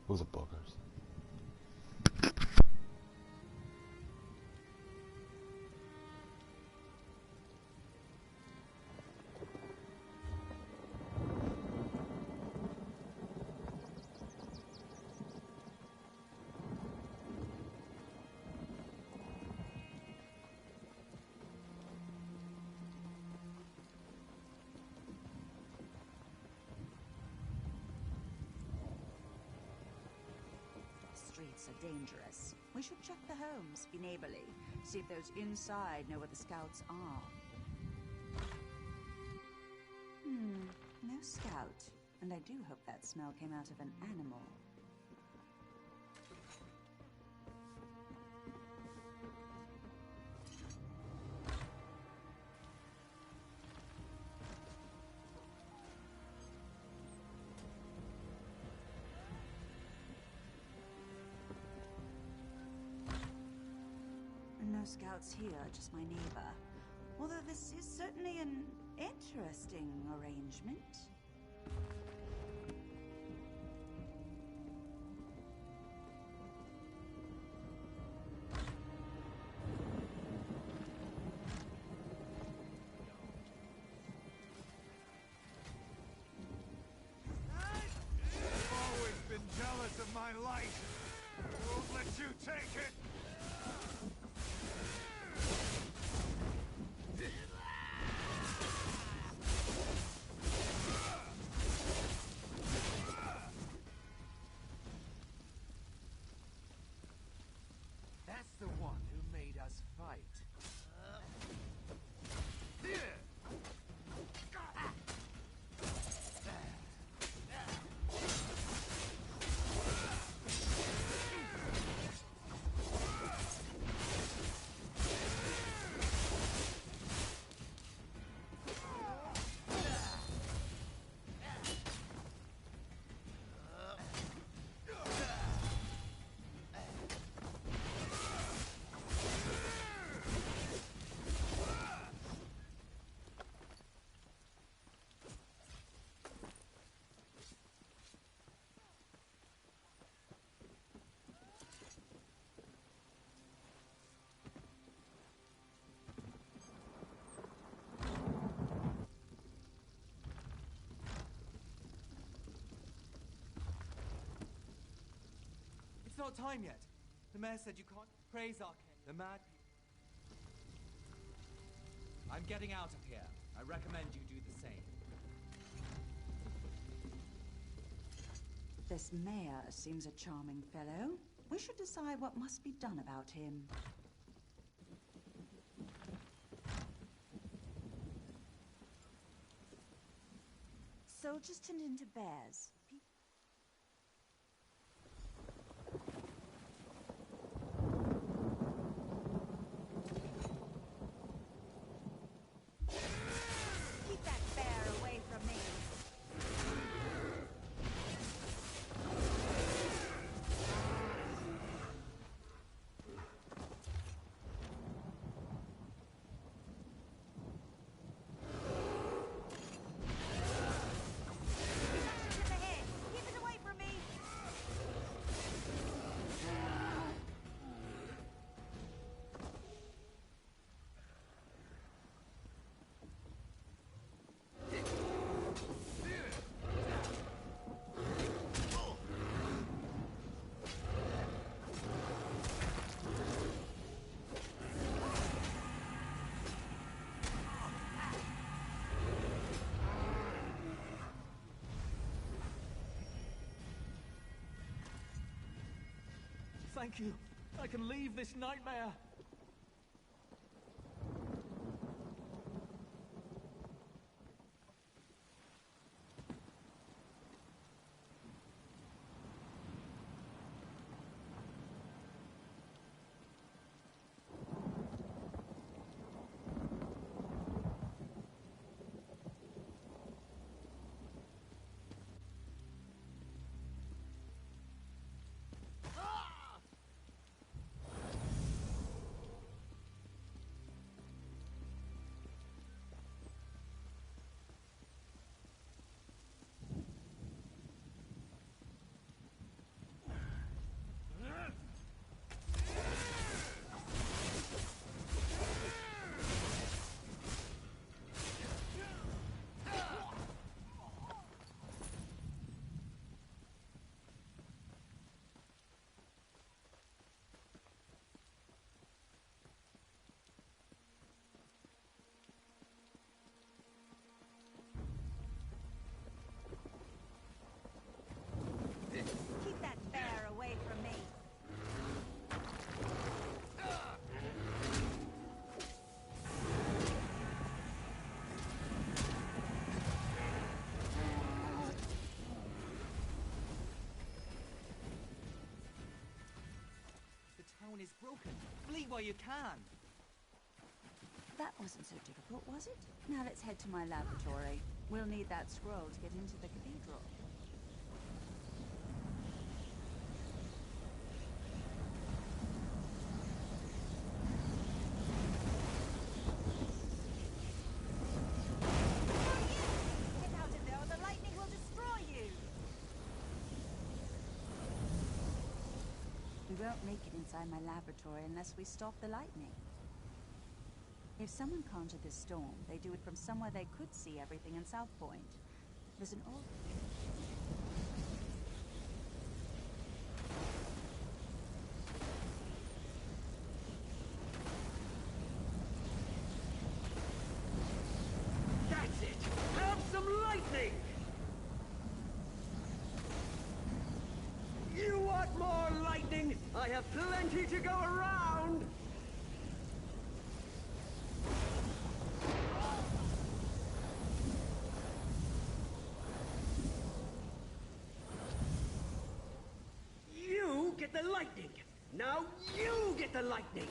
Those are buggers. Streets are dangerous. We should check the homes, be neighborly, see if those inside know where the scouts are. No scout. And I do hope that smell came out of an animal. No scouts here, just my neighbor. Although this is certainly an interesting arrangement. I've always been jealous of my light. I won't let you take it. That's the one who made us fight. It's not time yet. The mayor said you can't praise our king. The mad people. I'm getting out of here. I recommend you do the same. This mayor seems a charming fellow. We should decide what must be done about him. Soldiers turned into bears. Thank you. I can leave this nightmare. Keep that bear away from me. The town is broken. Flee while you can. That wasn't so difficult, was it? Now let's head to my laboratory. We'll need that scroll to get into the cathedral. Get out of there or the lightning will destroy you! We won't make it inside my laboratory unless we stop the lightning. If someone conjured this storm, they do it from somewhere they could see everything in South Point. There's an old... That's it! Have some lightning! You want more lightning? I have plenty to go around! You get the lightning! Now you get the lightning!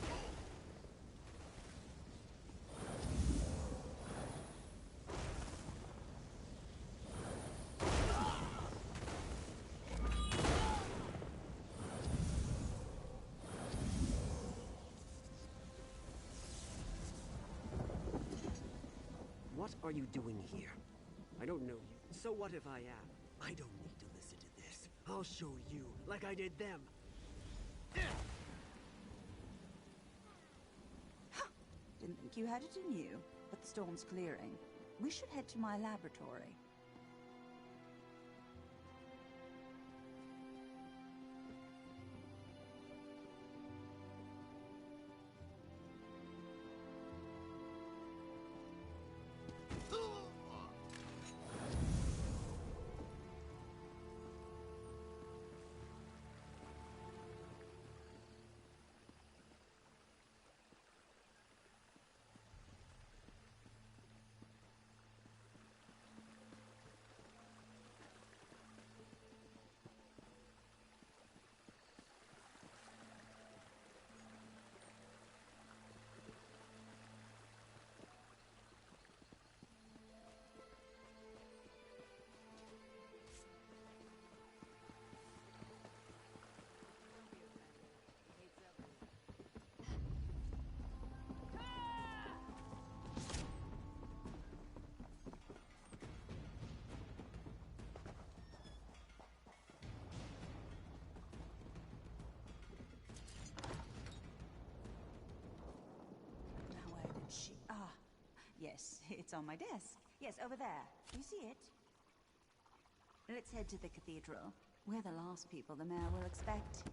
What are you doing here? I don't know you. So what if I am? I don't need to listen to this. I'll show you, like I did them. Didn't think you had it in you, but the storm's clearing. We should head to my laboratory. Yes, it's on my desk. Yes, over there. You see it? Let's head to the cathedral. We're the last people the mayor will expect.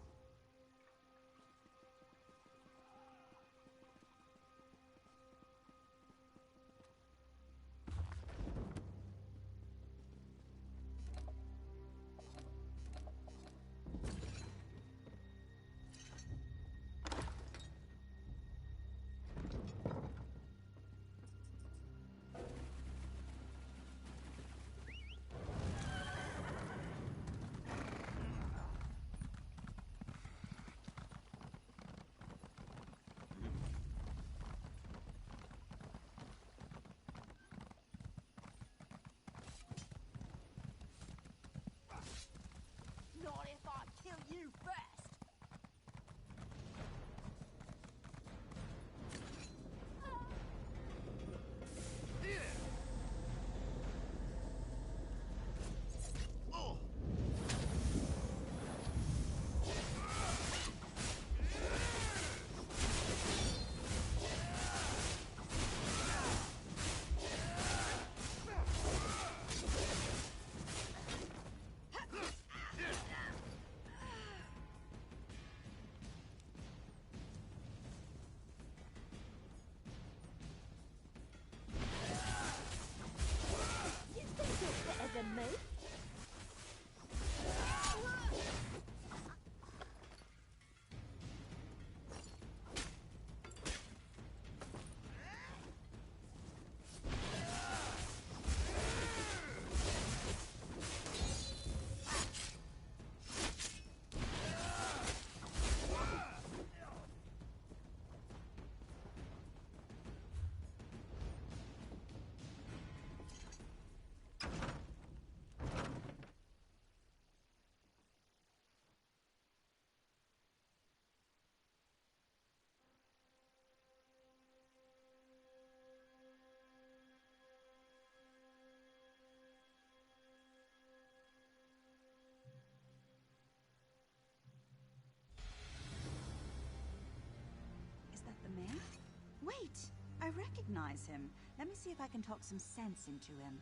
recognize him. Let me see if I can talk some sense into him.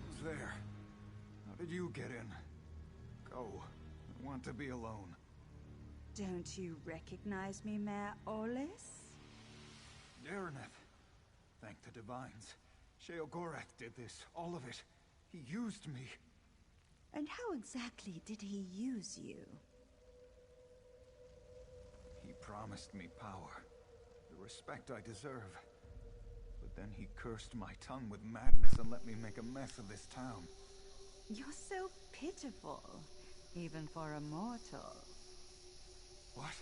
Who's there? How did you get in? Go. I want to be alone. Don't you recognize me, Mayor Olis? Dareneth. Thank the Divines. Sheogorath did this, all of it. He used me. And how exactly did he use you? He promised me power, the respect I deserve. But then he cursed my tongue with madness and let me make a mess of this town. You're so pitiful, even for a mortal. What?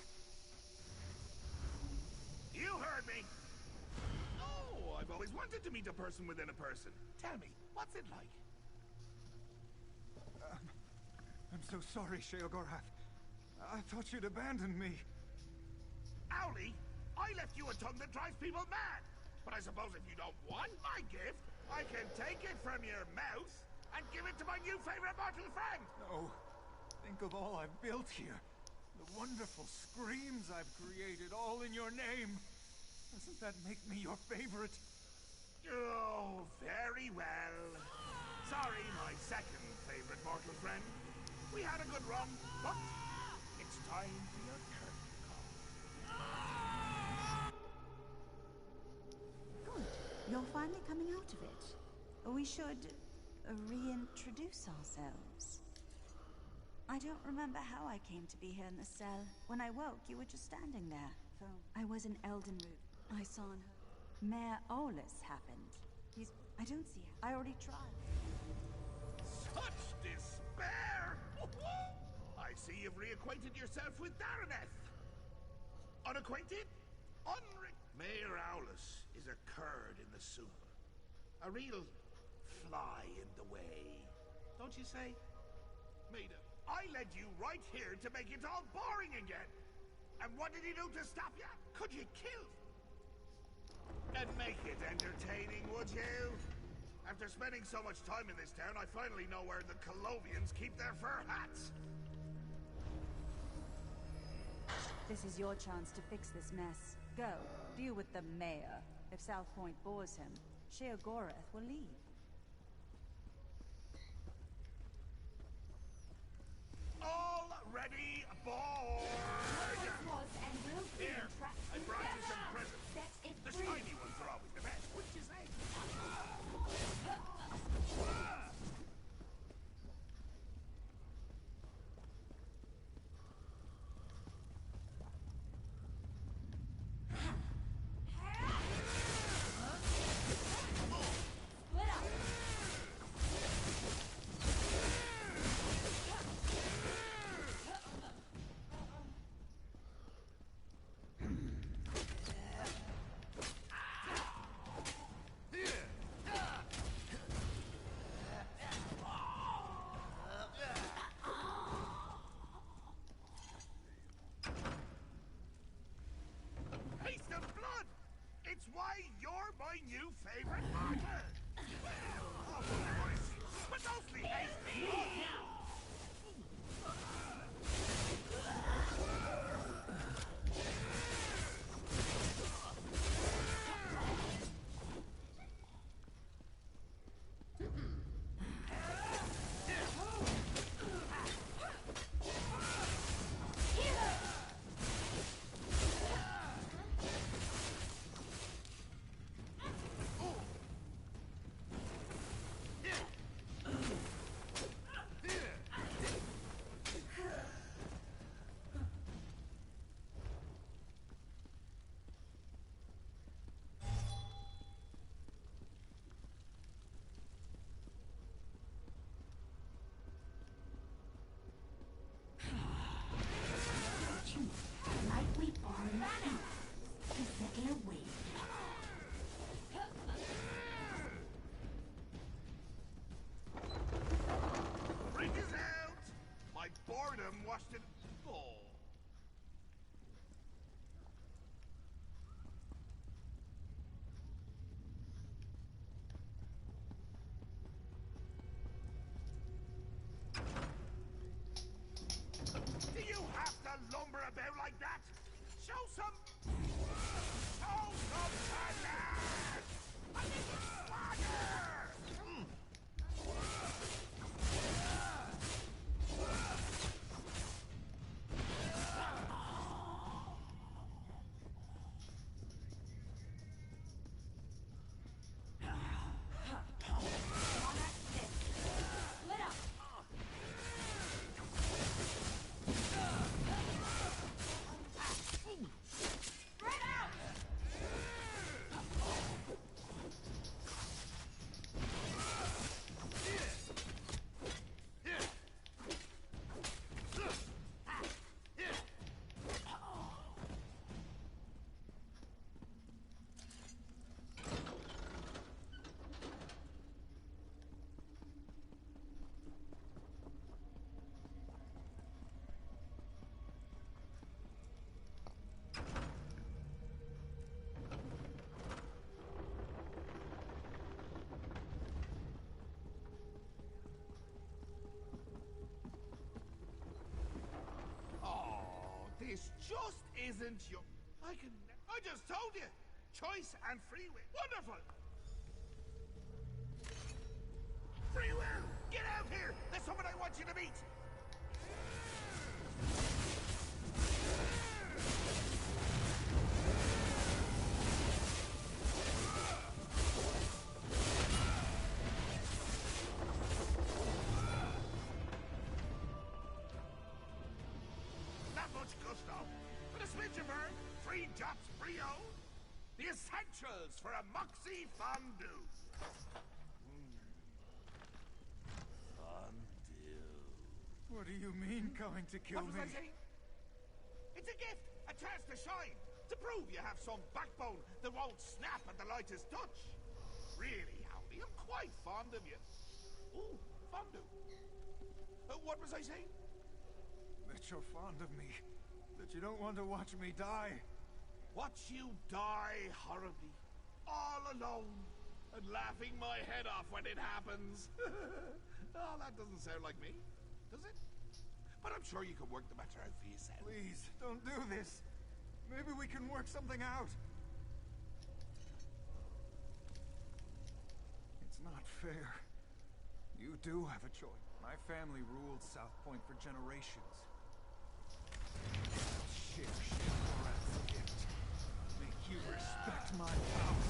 You heard me! Oh, I've always wanted to meet a person within a person. Tell me, what's it like? I'm so sorry, Sheogorath. I thought you'd abandoned me. Owlie, I left you a tongue that drives people mad. But I suppose if you don't want my gift, I can take it from your mouth and give it to my new favorite mortal friend. No. Think of all I've built here. The wonderful screams I've created, all in your name. Doesn't that make me your favorite? Oh, very well. Sorry, my second favorite mortal friend. We had a good run, but it's time for your curtain call. Good. You're finally coming out of it. We should reintroduce ourselves. I don't remember how I came to be here in the cell. When I woke, you were just standing there. I was in Eldenroot. I saw Mayor Olis happened. I don't see him. I already tried. Such despair! I see you've reacquainted yourself with Dareneth. Unacquainted? Mayor Owlis is a curd in the soup. A real fly in the way. Don't you say? Maida, I led you right here to make it all boring again. And what did he do to stop you? Could you kill? And make it entertaining, would you? After spending so much time in this town, I finally know where the Colovians keep their fur hats. This is your chance to fix this mess. Go, deal with the mayor. If South Point bores him, Sheogorath will leave. Already bored! Here, I brought you some presents. The shiny ones are always the best, wouldn't you say? It's why you're my new favorite martyr! Oh, but mostly hasty! Washed it full. Do you have to lumber about like that? Show some panache! This just isn't your... I just told you! Choice and free will. Wonderful! Free will! Get out here! There's someone I want you to meet! Not much gusto, but a smidge of herb, 3 drops brio, the essentials for a moxie fondue. What do you mean, going to kill What was I saying? It's a gift, a chance to shine, to prove you have some backbone that won't snap at the lightest touch. Really, Howdy, I'm quite fond of you. Ooh, fondue. What was I saying? That you're fond of me. That you don't want to watch me die. Watch you die horribly, all alone, and laughing my head off when it happens. Oh, that doesn't sound like me, does it? But I'm sure you can work the matter out for yourself. Please, don't do this. Maybe we can work something out. It's not fair. You do have a choice. My family ruled South Point for generations. Share Shipwreck's gift. Make you respect my power.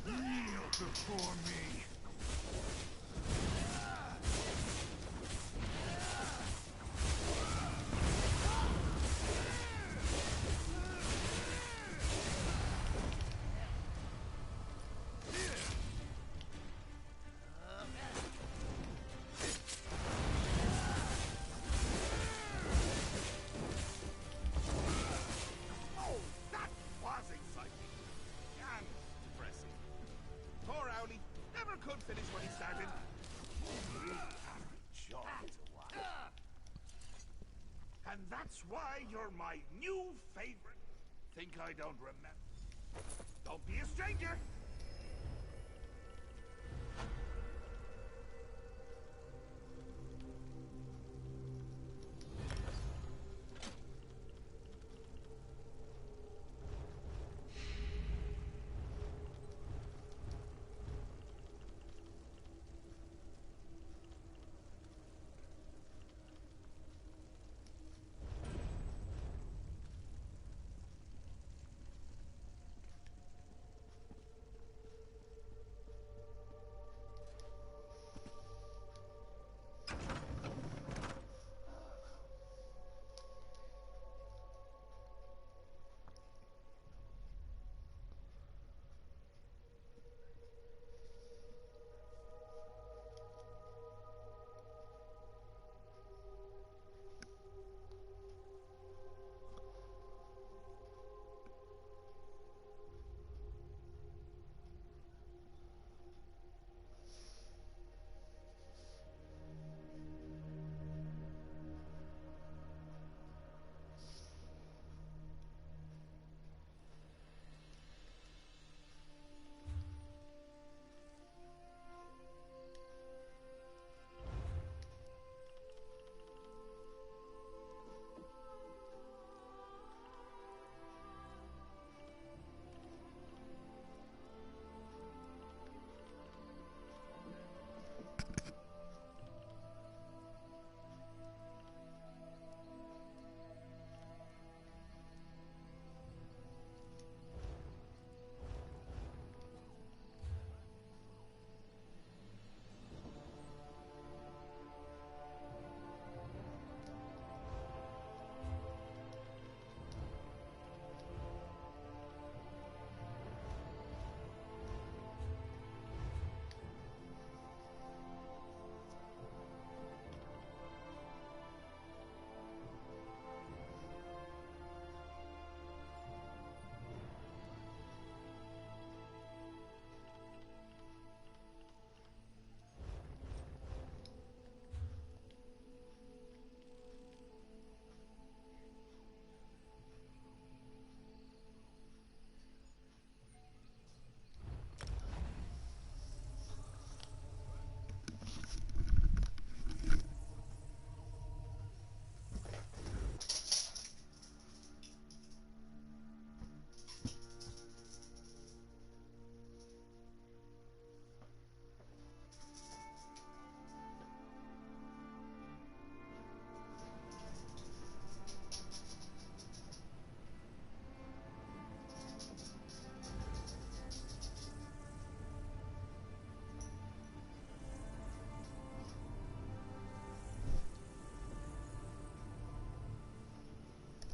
Kneel before me. And that's why you're my new favorite. Think I don't remember? Don't be a stranger!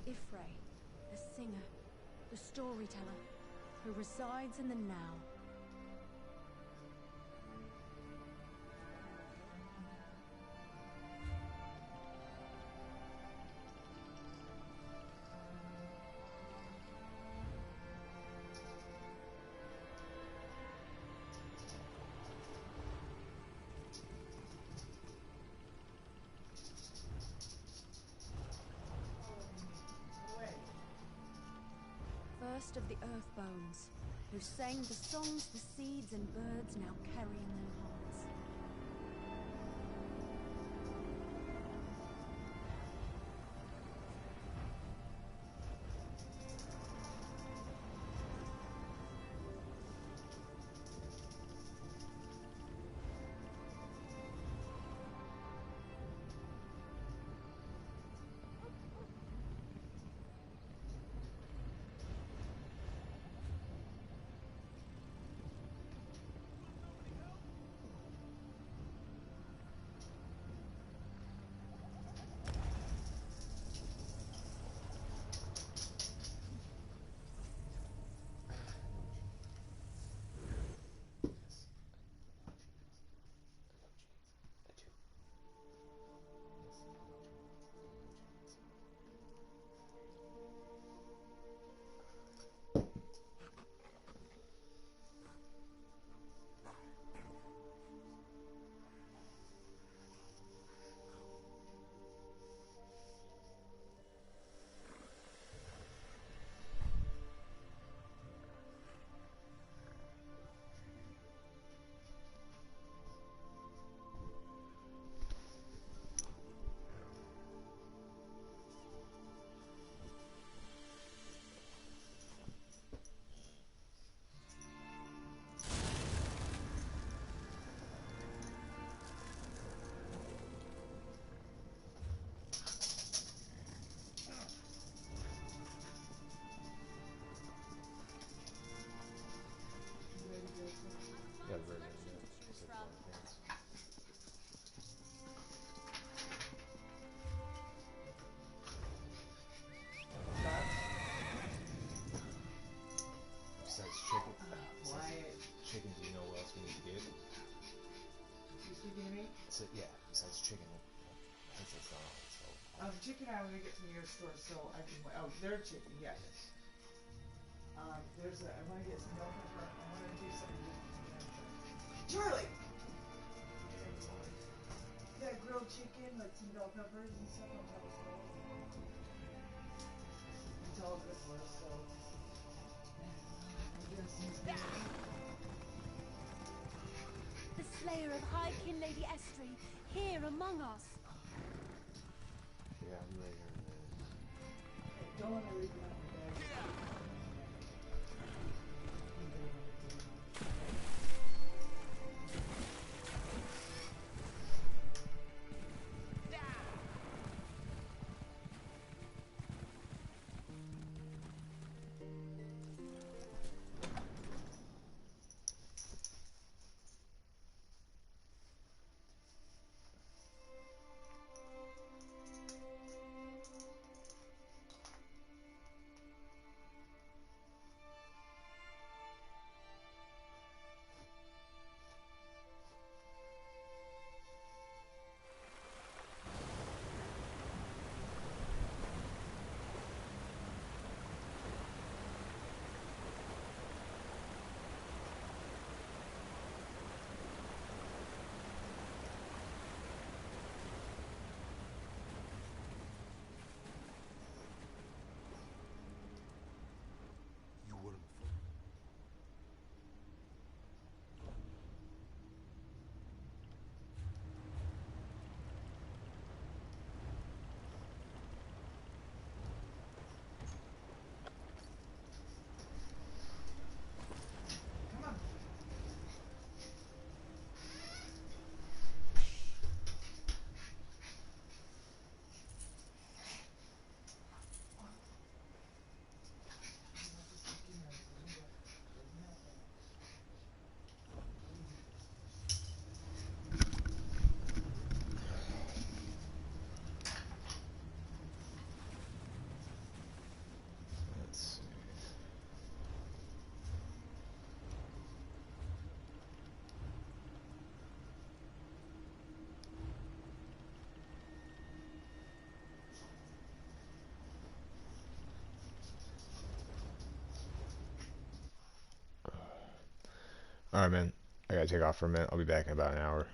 Ifray, the singer, the storyteller, who resides in the now. First of the earth bones, who sang the songs the seeds and birds now carry in their hearts. Besides chicken, chicken I want to get from your store so I can. Oh, their chicken, yes. There's a. I want to get some milk pepper. I want to do something different. Charlie. Yeah, grilled chicken, like some bell peppers and stuff on top of it. It's all good for us, so. The slayer of High Kin Lady Estrie, here among us. Yeah, I'm right here in a minute. Don't want to leave that. Alright, man. I gotta take off for a minute. I'll be back in about an hour.